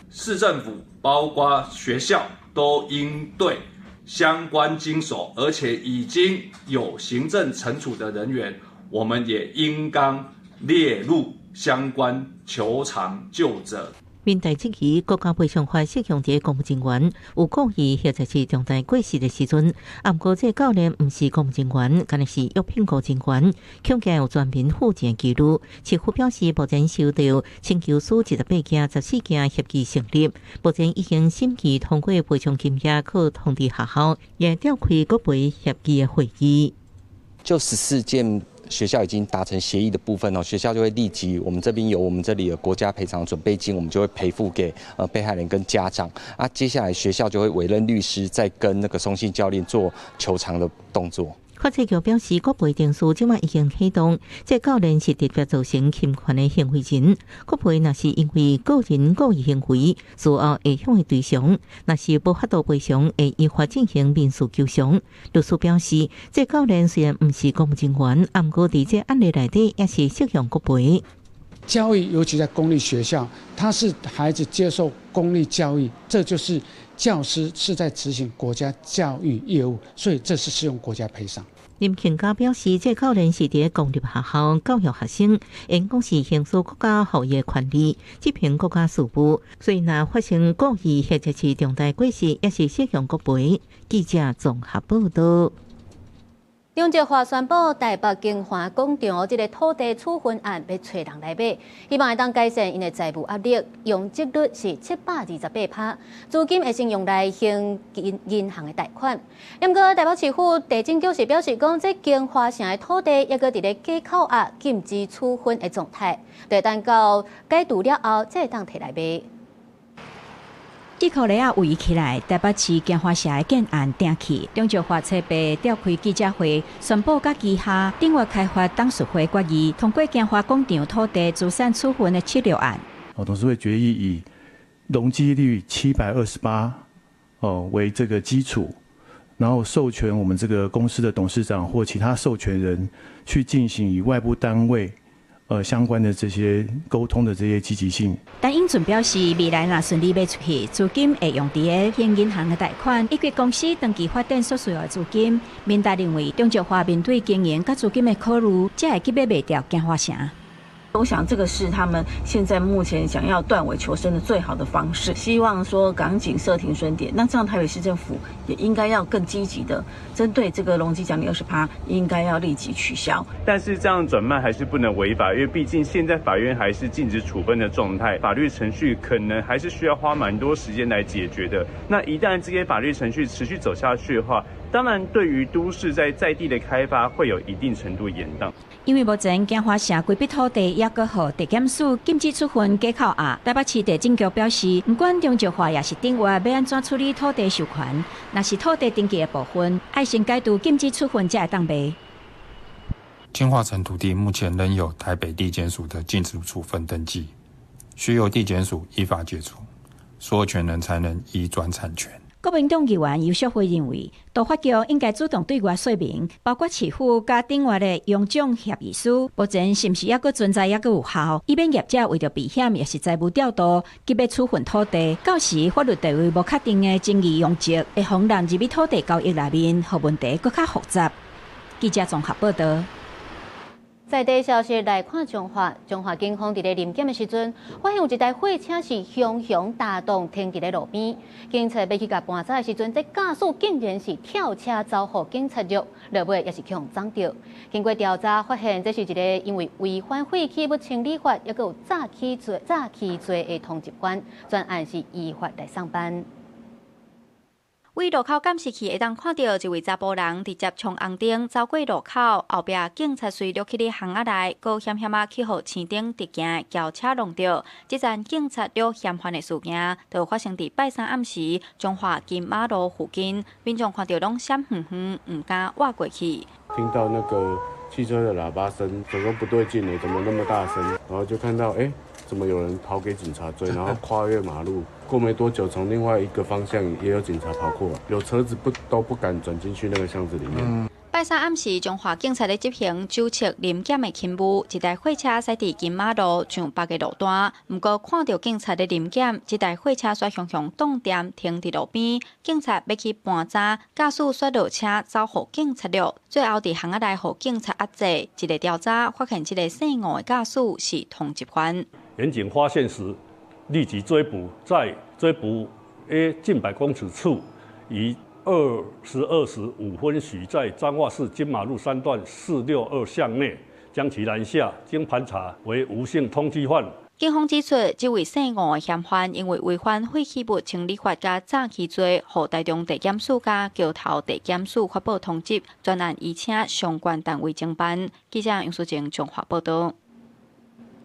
[SPEAKER 5] 市政府包括学校都应对相关经手，而且已经有行政惩处的人员，我们也应当列入相关求偿究责。
[SPEAKER 2] 面对质疑，国家赔偿法适用伫公务人员有故意或者是重大过失的时阵，不过这教练毋是公务人员，敢若是约聘雇人员，恐惊有全面负责记录。市府表示，目前收到请求书18件、14件协议成立，目前已经审议通过赔偿金额，可通知学校，也召开国赔协议的会议。
[SPEAKER 6] 就14件。学校已经达成协议的部分学校就会立即，我们这边有我们这里的国家赔偿准备金，我们就会赔付给被害人跟家长啊。接下来学校就会委任律师，再跟那个松信教练做求偿的动作。
[SPEAKER 2] 法制局表示，国赔定数即马已经启动，这教练是特别造成侵权的行为人。国赔若是因为个人故意行为，事后会向的对象，若是无法度赔偿，会依法进行民事求偿。律师表示，这教练虽然毋是公务人员，不过伫这案例内底也是适用国赔。
[SPEAKER 18] 教育，尤其在公立学校，他是孩子接受公立教育，这就是教师是在执行国家教育业务，所以这是适用国家赔偿。
[SPEAKER 2] 林庆嘉表示，这可能是伫公立学校教育学生，因讲是行使国家后裔权利，执行国家事务，所以若发生故意或者是重大过失，也是适用国赔。记者综合报道。
[SPEAKER 1] 中石化宣布，台北金华广场这个土地处分案要找人来买，希望会当改善因的财务压力。用积率是728%，资金会先用来还银行的贷款。不过，台北市府地政局是表示讲，这金华城的土地抑个伫咧假扣押禁止处分的状态，得等到解除了后，才会当摕来卖。
[SPEAKER 3] 机构里围起来，台北市金华社的建案定去。中石化设备召开记者会，宣布甲旗下顶月开发董事会决议通过金华广场土地资产处分的76案。
[SPEAKER 19] 董事会决议以容积率728为这个基础，然后授权我们这个公司的董事长或其他授权人去进行与外部单位。相关的这些沟通的这些积极性，
[SPEAKER 3] 但英准表示，未来若顺利卖出去，资金会用伫个现银行的贷款，以及公司长期发展所需要的资金。民代认为，中石化面对经营甲资金的考虑，才会急要卖掉金华城。
[SPEAKER 20] 我想这个是他们现在目前想要断尾求生的最好的方式，希望说赶紧设停损点。那这样台北市政府也应该要更积极的针对这个容积奖励20%，应该要立即取消。
[SPEAKER 21] 但是这样转卖还是不能违法，因为毕竟现在法院还是禁止处分的状态，法律程序可能还是需要花蛮多时间来解决的。那一旦这些法律程序持续走下去的话，当然对于都市在地的开发会有一定程度延宕。
[SPEAKER 3] 因为目前金华城规笔土地也搁予地检署禁止处分假扣押，台北市地政局表示，不管中石化也是顶月要安怎处理土地授权，若是土地登记的部分，爱先解除禁止处分才会当卖。
[SPEAKER 22] 金华城土地目前仍有台北地检署的禁止处分登记，需由地检署依法解除，所有权人才能移转产权。
[SPEAKER 3] 国民党议员游淑慧认为，都发局应该主动对外说明，包括市府甲顶月的用奖协议书，目前是毋是抑搁存在，抑搁有效，以免业者为着避险，也是财务调度，急要处分土地，到时法律地位无确定的争议用值，会妨人入土地交易内面，互问题更较复杂。记者综合报道。
[SPEAKER 1] 在地消息来看，中华警方伫咧临检的时阵，发现有一台货车是熊熊大动停伫咧路边。警察要去甲搬走的时阵，这驾驶竟然是跳车遭互警察捉，落尾也是去互撞到。经过调查，发现这是一个因为违反废弃物清理法，也有诈欺罪的通缉犯，专案是依法来上班。为路口监视器会当看到一位查甫人直接从红灯走过路口，后壁警察随落去的巷仔内，高险险去互青灯直行轿车弄到。这站警察了嫌犯的事件，就发生伫拜三暗时，中华金马路附近，民众看到拢闪远远，唔敢挖过去。
[SPEAKER 23] 听到那个汽车的喇叭声，怎么不对劲呢？怎么那么大声？然后就看到，怎么有人跑给警察追，然后跨越马路。过没多久，从另外一个方向也有警察跑过来，有车子都不敢转进去那个巷子里面。
[SPEAKER 1] 拜三暗时，中华警察咧执行纠察临检的勤务，一台货车驶伫金马路上北个路段，不过看到警察咧临检，这台货车却向动点停伫路边，警察要去搬走，驾驶摔落车，遭互警察了，最后伫巷仔内互警察压制。一个调查发现，这个姓吴的驾驶是通缉犯。
[SPEAKER 24] 民警发现时，立即追捕，在追捕近100公尺处，于22时5分许在彰化市金马路3段462巷内将其拦下，经盘查为无性通缉犯。
[SPEAKER 1] 警方指出，这位姓吴的嫌犯因为违反废弃物清理法加诈欺罪，获台中地检署加桥头地检署发布通缉，专案已请相关单位侦办。记者杨淑静综合报道。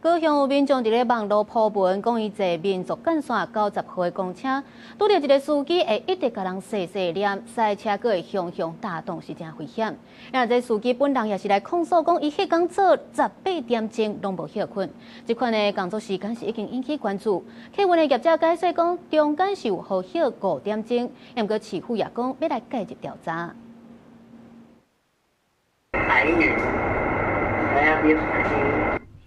[SPEAKER 1] 高雄有民众伫咧网络铺文，讲伊坐民族干线90号的公车，拄到一个司机会一直甲人细细念，赛车阁会熊熊大动，是真危险。然后这司机本人也是来控诉讲，伊迄工做18点钟拢无休困。这款的工作时间是已经引起关注。客运的业者解释讲，中间是有好休5点钟，也毋过市府也讲要来介入调查。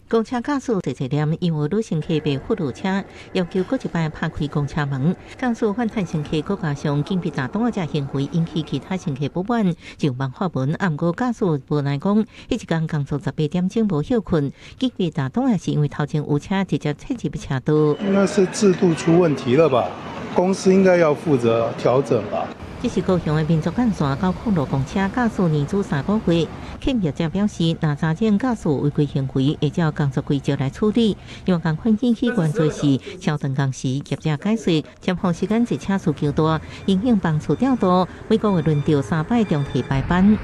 [SPEAKER 2] 公车驾驶第一点，因为女乘客被护路车，要求各一摆拍开公车门。驾驶反弹乘客，再加上警备打挡啊，这行为引起其他乘客不满，就办发文。不过驾驶无奈讲，一天工作18点钟无休困，警备打挡啊是因为头前有车直接切入车道。
[SPEAKER 7] 那是制度出问题了吧？公司应该要负责调整吧。
[SPEAKER 2] 这是高雄的民族干线到公路公车驾驶年资3个月，客业者表示，若查证驾驶违规行为，会照工作规则来处理。因为共款引起关注是，稍长工时业者解释，前方时间一车速较大，影响班次调度，每个月轮调3摆中替白班。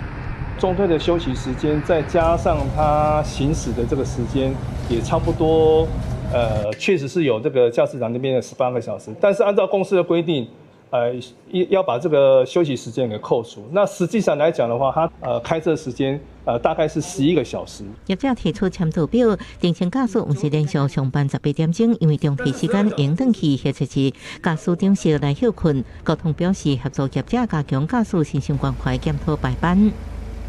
[SPEAKER 8] 中退的休息时间，再加上他行驶的这个时间，也差不多，确实是有这个驾驶长那边的18个小时，但是按照公司的规定。要把这个休息时间给扣除。那实际上来讲的话，他开车时间大概是11个小时。
[SPEAKER 2] 业者提出签字表，定前驾驶不是连续上班18点钟，因为中途时间用转去或者是驾驶定时来休困。交通表示合作业者加强驾驶新型关怀检讨白班。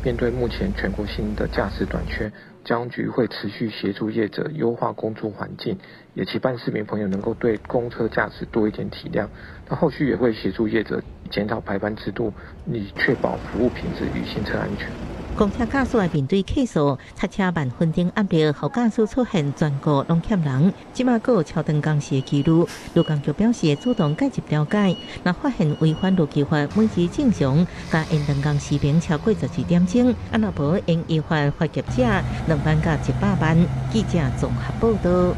[SPEAKER 11] 面对目前全国性的驾驶短缺，交通局会持续协助业者优化工作环境，也期盼市民朋友能够对公车驾驶多一点体谅。那后续也会协助业者检讨排班制度，以确保服务品质与行车安全。
[SPEAKER 2] 公车驾驶面对客诉，塞车万分钟压力，后驾驶出现全国拢欠人。即马还有超长工时的记录，路工局表示主动介入了解，若发现违反路基法，每日正常加延长工时名超过12点钟，若无应依法罚业者2万到100万。记者综合报道。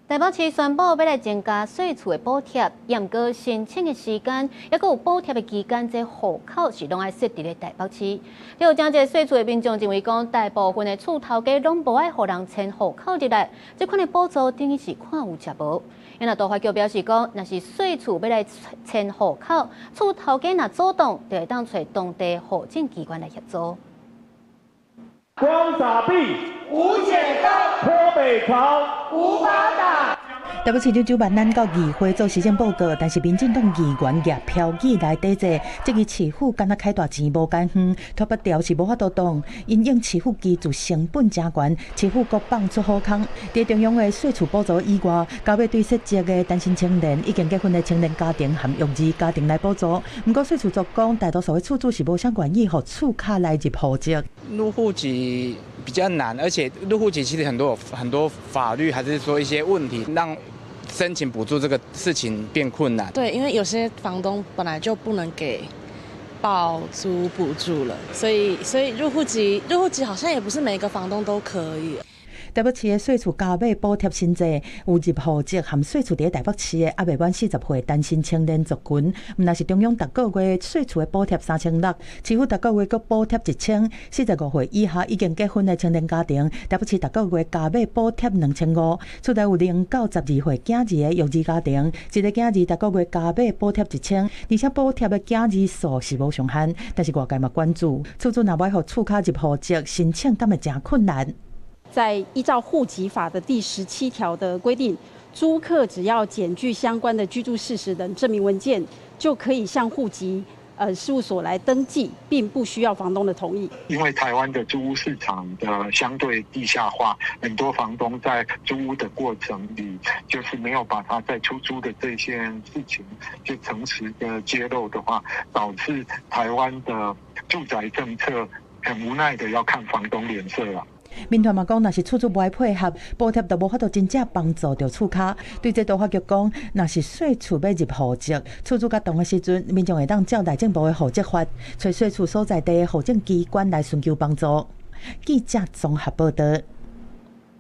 [SPEAKER 1] 台北市宣布要来增加税厝的补贴，严格申请的时间，也佮有补贴的期间，这户口是拢爱设伫咧台北市。有真侪税厝的民众认为讲，大部分的厝头家拢无爱互人迁户口入来，这款的补助等于是看有食无。因为都法局表示讲，若是税厝要来迁户口，厝头家若主动，就会当找当地户政机关来协助。
[SPEAKER 14] 光傻逼，无剪刀，坡北朝，无法打。
[SPEAKER 25] 台北市长周万安到议会做施政报告，但是民进党议员举票据来抵制，这个市府敢若开大钱无间远，脱北调是无法度动，因应市府居住成本真悬，市府阁放出好康，在中央的税厝补助以外，交要对涉及的单身青年、已经结婚的青年家庭和育儿家庭来补助。不过税厝局讲，大多数的厝主是无啥愿意，互厝卡来入户籍。
[SPEAKER 26] 入户籍比较难，而且入户籍其实很多法律还是说一些问题，让申请补助这个事情变困难。
[SPEAKER 27] 对，因为有些房东本来就不能给包租补助了，所以入户籍好像也不是每个房东都可以。
[SPEAKER 25] 台北市的税厝加码补贴新制，有入户籍含税厝伫台北市的还未满40岁单身青年族群，若是中央逐个月税厝的补贴3600，市府逐个月阁补贴1000，45岁以下已经结婚的青年家庭，台北市逐个月加码补贴2500，厝内有0到12岁囝儿的育儿家庭，一个囝儿逐个月加码补贴1000，而且补贴的囝儿数是无上限，但是外界嘛关注，厝主若要互厝卡入户籍，申请敢会真困难。
[SPEAKER 28] 在依照户籍法的第17条的规定，租客只要检具相关的居住事实等证明文件，就可以向户籍事务所来登记，并不需要房东的同意。
[SPEAKER 29] 因为台湾的租屋市场的相对地下化，很多房东在租屋的过程里，就是没有把他在出租的这件事情就诚实的揭露的话，导致台湾的住宅政策很无奈的要看房东脸色了。
[SPEAKER 25] 民团嘛讲，若是厝主不爱配合，补贴就无法度真正帮助到厝卡。对这都法局讲，若是税厝要入户籍，厝主甲动的时阵，民众会当照内政部的户籍法，找税厝所在地的户政机关来寻求帮助。记者综合报道。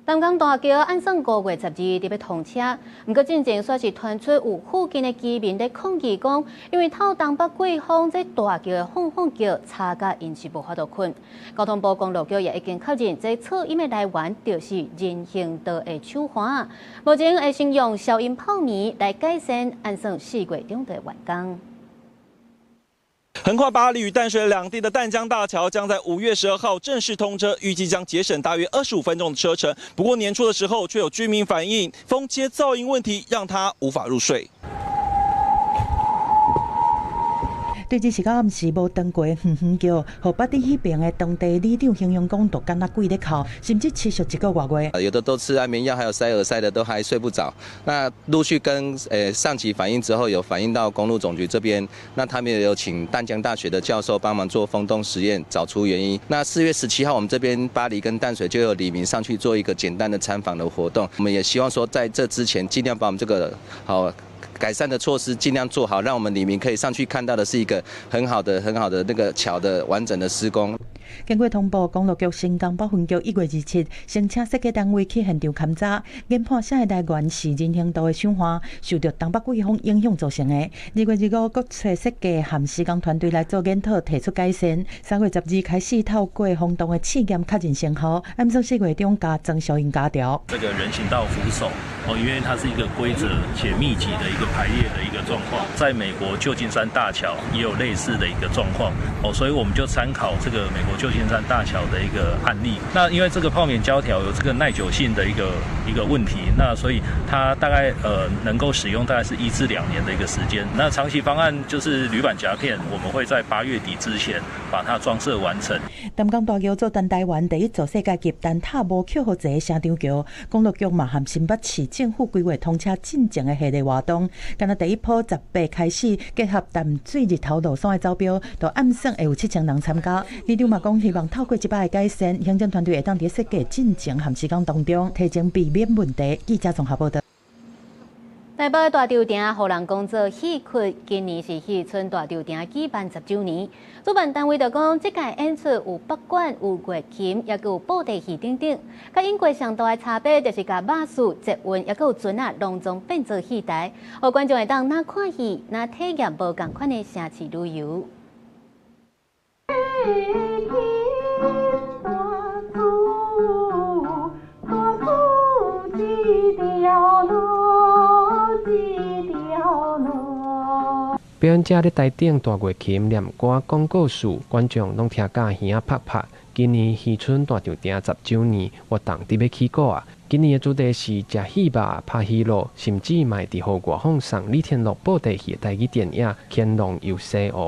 [SPEAKER 1] 淡江大桥按算5月12日特别通车，不过进前却是传出有附近的居民在抗议讲，因为透东北过风，这大桥的风桥差甲因是无法度困。交通部公路局也已经确认，这噪音的来源就是人行道的手环，目前会先用消音泡棉来改善按算4月中的完工。
[SPEAKER 30] 横跨八里与淡水两地的淡江大桥将在5月12号正式通车，预计将节省大约25分钟的车程。不过年初的时候，却有居民反映风街噪音问题，让他无法入睡。
[SPEAKER 25] 对峙是到暗时无登过远远桥，互捌伫迄边的当地里长形容讲，都敢若鬼咧哭，甚至持续1个多月。
[SPEAKER 4] 有的都吃安眠药，还有塞耳塞的都还睡不着。那陆续跟上级反映之后，有反映到公路总局这边，那他们也有请淡江大学的教授帮忙做风洞实验，找出原因。那4月17号，我们这边巴黎跟淡水就有里民上去做一个简单的参访的活动。我们也希望说，在这之前，尽量把我们这个改善的措施尽量做好，让我们里民可以上去看到的是一个很好的那个桥的完整的施工。
[SPEAKER 25] 经过通报，公路局新港北分局1月27日，先请设计单位去现场勘查，研判下一代原是人行道的伤害受到东北季风影响造成的。2月25日，各找设计和施工团队来做检讨，提出改善。3月12日开始透过风洞的试验确认成效，暗算4月中加增效应加调。
[SPEAKER 5] 这个人行道扶手因为它是一个规则且密集的一个排列的一个状况，在美国旧金山大桥也有类似的一个状况所以我们就参考这个美国旧金山大桥的一个案例。那因为这个泡棉胶条有这个耐久性的一个问题，那所以它大概能够使用大概是1至2年的一个时间。那长期方案就是铝板夹片，我们会在8月底之前把它装设完成。
[SPEAKER 25] 淡江大桥做全台湾第一座世界级蛋塔无扣号座城场桥，公路局嘛和新北市政府规划通车进前的系列活动，今日第一波18开始，结合淡水日头路线的招标，就暗算会有7000人参加。里长嘛讲，希望透过100个改善，行政团队会当伫设计进前和施工当中，提前避免问题。记者综合报道。
[SPEAKER 1] 台北大稻埕荷兰工作戏曲今年是戏村大稻埕举办10周年。主办单位就讲，这届演出有北管、有月琴，也有布袋戏等等。甲英国上大的差别就是甲马术、捷运，也有船啊隆重变做戏台，互观众会当哪看戏，哪体验无同款的城市旅游。
[SPEAKER 6] 表演者咧台顶大月琴念歌讲故事，观众拢听甲耳拍拍。今年戏村大稻埕10周年活动伫要起鼓啊！今年的主题是食戏肉、拍戏路，甚至卖伫互外放上李天乐布袋戏的台语电影《乾隆游西湖》。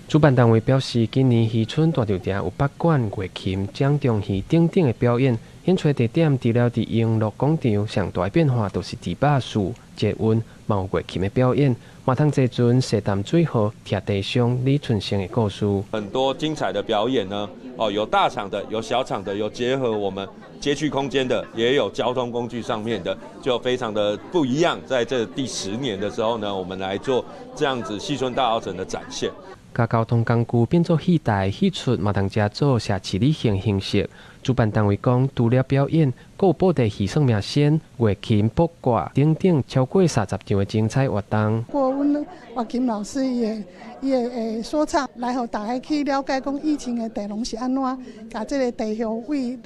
[SPEAKER 6] 主办单位表示，今年戏村大稻埕有北管、月琴、掌中戏等等的表演。演出地点除了伫永乐广场，上大的变化就是伫马术、捷运、有月琴的表演。马通坐船、西淡水河、贴地上李春生的故事。
[SPEAKER 9] 很多精彩的表演呢，有大场的，有小场的，有结合我们街区空间的，也有交通工具上面的，就非常的不一样。在这第10年的时候呢，我们来做这样子戏村大稻埕的展现。
[SPEAKER 6] 甲交通工具变做戏台、戏出，马通加做社区旅行形式。主办单位讲，除了表演，还有布袋戏算命线、月琴、卜卦等等超过30场的精彩活动。
[SPEAKER 10] 阮月琴老师伊会说唱，来互大家去了解讲以前的地龙是安怎，甲这个地形位，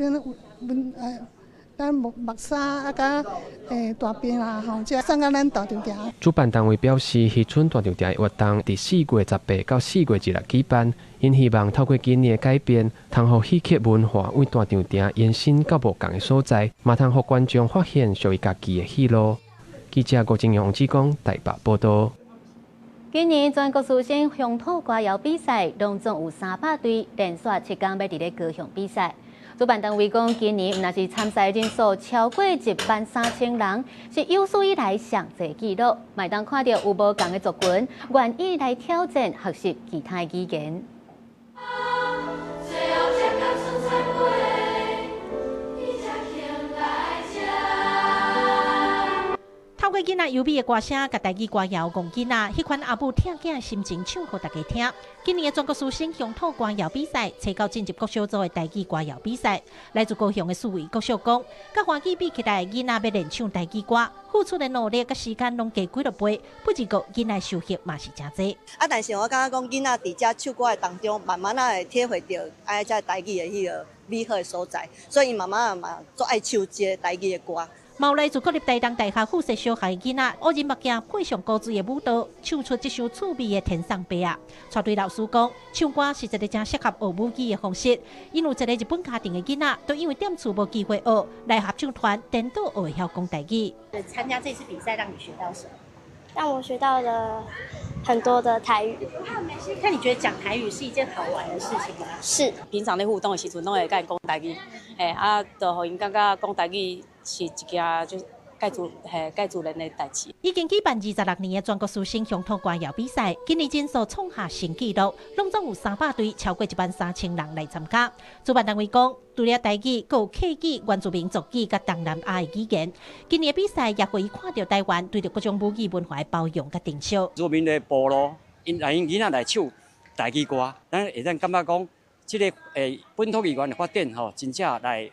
[SPEAKER 10] 咱木沙啊，甲大边啊，吼，即送到咱大稻埕。
[SPEAKER 6] 主办单位表示，戏村大稻埕的活动伫4月18到4月1日举办，因希望透过今年的改变，通互戏曲文化为大稻埕延伸到无同的所在，嘛通互观众发现属于家己的戏路。记者郭正阳、志光台北报道。
[SPEAKER 1] 今年全国师生乡土歌谣比赛，拢总有300队，连续7天要伫咧高雄比赛。主办单位讲，今年若是参赛人数超过13000人，是有史以来上侪纪录。麦当看到有无同的族群愿意来挑战学习其他语言。
[SPEAKER 12] 透过囡仔优美的歌声，甲台语歌谣讲囡仔迄款阿母听囝的心情唱互大家听。今年的全国师生乡土歌谣比赛，找到进入各小组的台语歌谣比赛。来自高雄的四位国小讲，甲欢喜比起来，囡仔要练唱台语歌，付出的努力甲时间拢加几落倍，不只个囡仔收获嘛是真多。
[SPEAKER 13] 但是我感觉讲囡仔伫遮唱歌的当中，慢慢会体会到遮台语的迄个美好的所在，所以慢慢嘛做爱唱这台语的歌。
[SPEAKER 12] 毛来自国立台东大学附设小学的囡仔，乌人目镜配上高水的舞蹈，唱出这首趣味的天上白啊！带队老师讲，唱歌是一个真适合学母语的方式。因有一个日本家庭的囡仔，都因为点厝无机会学，来合唱团颠倒学会晓讲台语。
[SPEAKER 13] 参加这次比赛让你学到什么？
[SPEAKER 3] 让我学到了很多的台语。
[SPEAKER 12] 那你觉得讲台语是一件好玩的事情吗？
[SPEAKER 3] 是，
[SPEAKER 15] 平常咧互动的时阵，拢会甲因讲台语，就互因感觉讲台语是一件就是介自然的代志。
[SPEAKER 12] 已经举办26年的全国师生乡土歌谣比赛，今年人数创下新纪录，拢总有300队，超过13000人来参加。主办单位讲，除了台语，还有客语、原住民族语甲东南亚的语言。今年的比赛也可以看到台湾对着各种母语文化的包容甲珍惜。
[SPEAKER 16] 原住民的部落，因囡仔来唱台语歌，咱会当感觉讲，这个本土语言的发展吼，真正来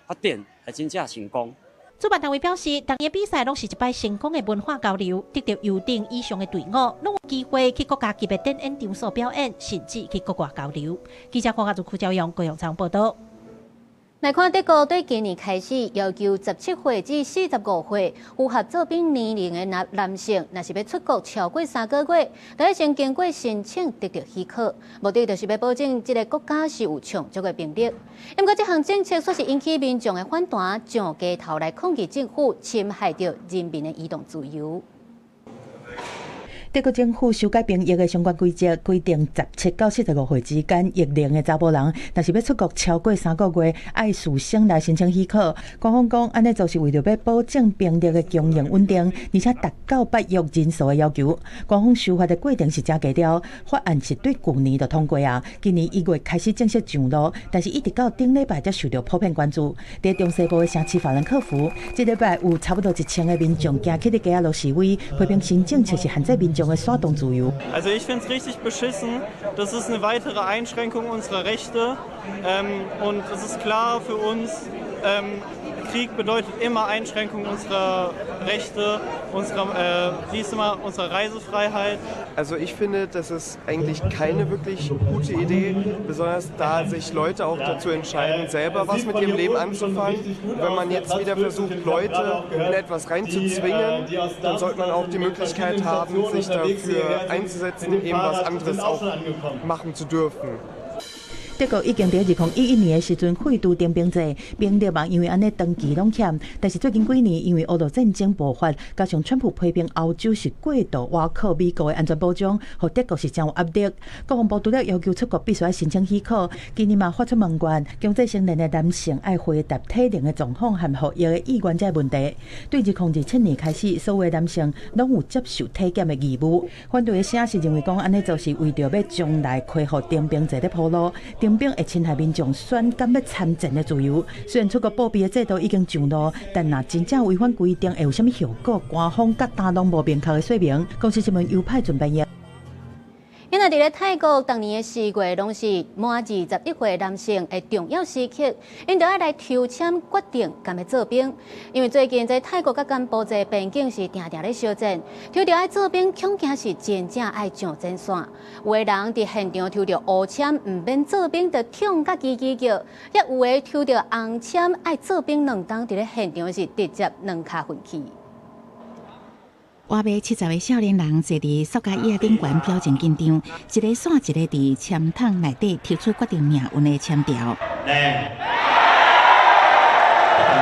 [SPEAKER 16] 发展，真正成功。
[SPEAKER 12] 主办单位表示，当年比赛拢是一摆成功的文化交流，得到优等以上的队伍，拢有机会去国家级的展演场所表演，甚至去国外交流。记者黄家祖、邱朝阳、郭永昌报道。
[SPEAKER 1] 来看德国对今年开始要求17岁至45岁符合作兵年龄的男性，若是要出国超过3个月，都要先经过申请得到许可，目的就是要保证这个国家是有充足的兵力。不过这项政策却是引起民众的反弹，上街头来抗议政府侵害到人民的移动自由。
[SPEAKER 25] 德国政府修改兵役的相关规则，规定17到45岁之间役龄的查甫人，若是要出国超过3个月，要事先来申请许可。官方讲，安尼就是为着要保证兵力的经营稳定，而且达到8役人数的要求。官方修法的过程是真低调，法案是对去年就通过啊，今年1月开始正式上路，但是一直到顶礼拜才受到普遍关注。在中西部的城市法兰克福，这礼拜有差不多1000个民众行去伫街仔路示威，批评新政策是限制民众。
[SPEAKER 17] Also ich finde es richtig beschissen. Das ist eine weitere Einschränkung unserer Rechte. Und es ist klar für uns, Krieg bedeutet immer Einschränkung unserer Rechte, diesmal unserer Reisefreiheit.
[SPEAKER 18] Also ich finde, das ist eigentlich keine wirklich gute Idee, besonders da sich Leute auch dazu entscheiden, selber was mit ihrem Leben anzufangen. Wenn man jetzt wieder versucht, Leute in etwas reinzuzwingen, dann sollte man auch die Möglichkeit haben, sich dafür einzusetzen, eben was anderes auch machen zu dürfen.
[SPEAKER 25] 德国已经在2011年的时阵废除征兵制，兵力嘛因为安尼登记拢欠，但是最近几年因为俄乌战争爆发，加上川普批评欧洲是过度倚靠美国的安全保障，和德国是真有压力。国防部除了要求出国必须要申请许可，今年嘛发出文件，强制成年的男性要回答体能的状况和服役的意愿这问题。对2007年开始，所有的男性拢有接受体检的义务。反对的声是认为讲安尼就是为着要将来恢复征兵制的铺路。征兵会侵害民众选敢要参战的自由。虽然出国报备的制度已经上路，但若真正违反规定，会有什么效果？官方甲担当无明确的说明。公司新闻优派准备业。
[SPEAKER 1] 因为在泰国，当年的4月拢是满21岁男性的重要时刻，因就要来抽签决定敢要做兵。因为最近在泰国甲柬埔寨边境是定定咧相战，抽到爱做兵，恐惊是真正爱上战线。有的人伫现场抽到乌签，唔免做兵，就痛甲叽叽叫；也有的抽到红签，爱做兵2档，伫咧现场是直接2脚昏去。
[SPEAKER 19] 外卖70个少年人坐伫塑胶椅顶悬，表情紧张，一个线一个伫签筒内底抽出决定命运的签条。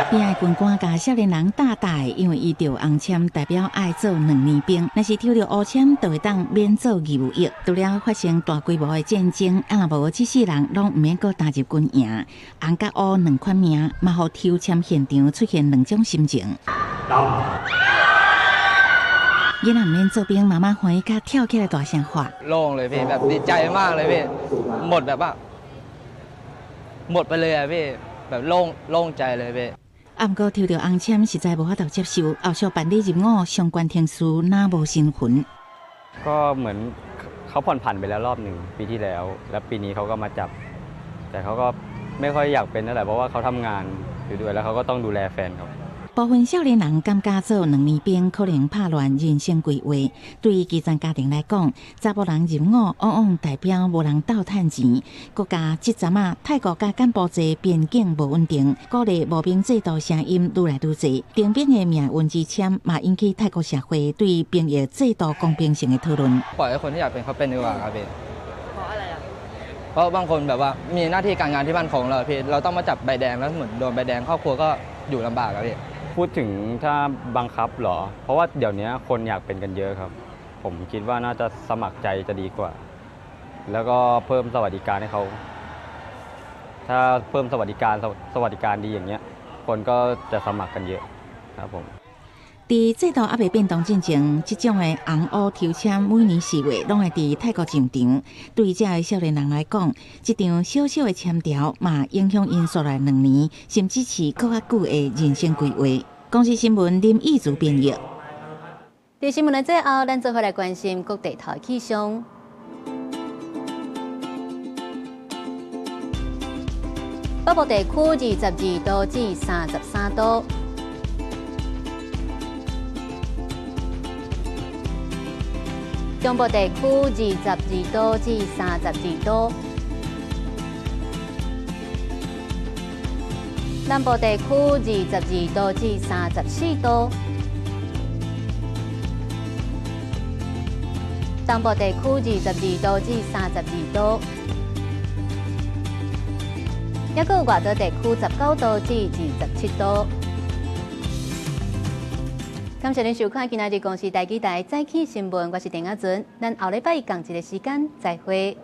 [SPEAKER 19] 边的军官甲少年人打打的，因为伊着红签代表爱做2年兵，若是抽到乌签，就会当免做义务役。除了发生大规模的战争，若无这4人拢唔免搁踏入军营。红甲乌2款名，嘛互抽签现场出现2种心情。囡仔唔免做兵，媽媽歡喜甲跳起來大聲話。
[SPEAKER 20] โล่งเลยพี่แบบดีใจมากเลยพี่หมดแบบว่าหมดไปเลยอะพี่แบบโล่งใจเลยพี่
[SPEAKER 19] 啊，不過抽到紅簽實在無法度接受，後續辦理入伍相關天數哪無新魂。
[SPEAKER 21] ก็เหมือนเขาผ่อนผันไปแล้วรอบหนึ่งปีที่แล้วแล้วปีนี้เขาก็มาจับแต่เขาก็ไม่ค่อยอยากเป็นนั่นแหละเพราะว่าเขาทำงานอยู่ด้วยแล้วเขาก็ต้องดูแลแฟนเขา
[SPEAKER 19] 部分少年人感觉做2年兵可能拍亂人生規劃。對於基層家庭來講，查某人入伍往往代表無人鬥趁錢。國家即陣啊，泰國甲柬埔寨邊境無穩定，鼓勵募兵制度聲音愈來愈濟。徵兵的命運之簽嘛引起泰國社會對兵役制度公平性嘅討論。
[SPEAKER 20] ปล่อยให้คนที่อยากเป็นเขาเป็นดีกว่าครับพี่เพราะอะไรอ่ะเพราะบางคนแบบว่ามีหน้าที่การงานที่มั่นคงแล้วพี่เราต้องมาจับใบแดงแล้วเหมือนโดนใบแดงครอบครัวก็อยู่ลำบากครับพี่
[SPEAKER 21] พูดถึงถ้าบังคับเหรอเพราะว่าเดี๋ยวนี้คนอยากเป็นกันเยอะครับผมคิดว่าน่าจะสมัครใจจะดีกว่าแล้วก็เพิ่มสวัสดิการให้เขาถ้าเพิ่มสวัสดิการดีอย่างเงี้ยคนก็จะสมัครกันเยอะครับผม
[SPEAKER 19] 伫制度还未变动之前，这种的红乌抽签每年4月拢会伫泰国进场。对这个少年人来讲，这张小小的签条嘛，影响因未来2年，甚至是更较久的人生规划。公司新闻林义竹编译。
[SPEAKER 1] 在新闻的最后，咱做伙来关心各地头气象。北部地区22度至33度。中部地区22度至32度，南部地区22度至34度，东部地区22度至32度，还有外岛地区19度至27度。感谢您收看今仔日公视台记台早起新闻，我是陈雅纯，咱后礼拜同一个时间再会。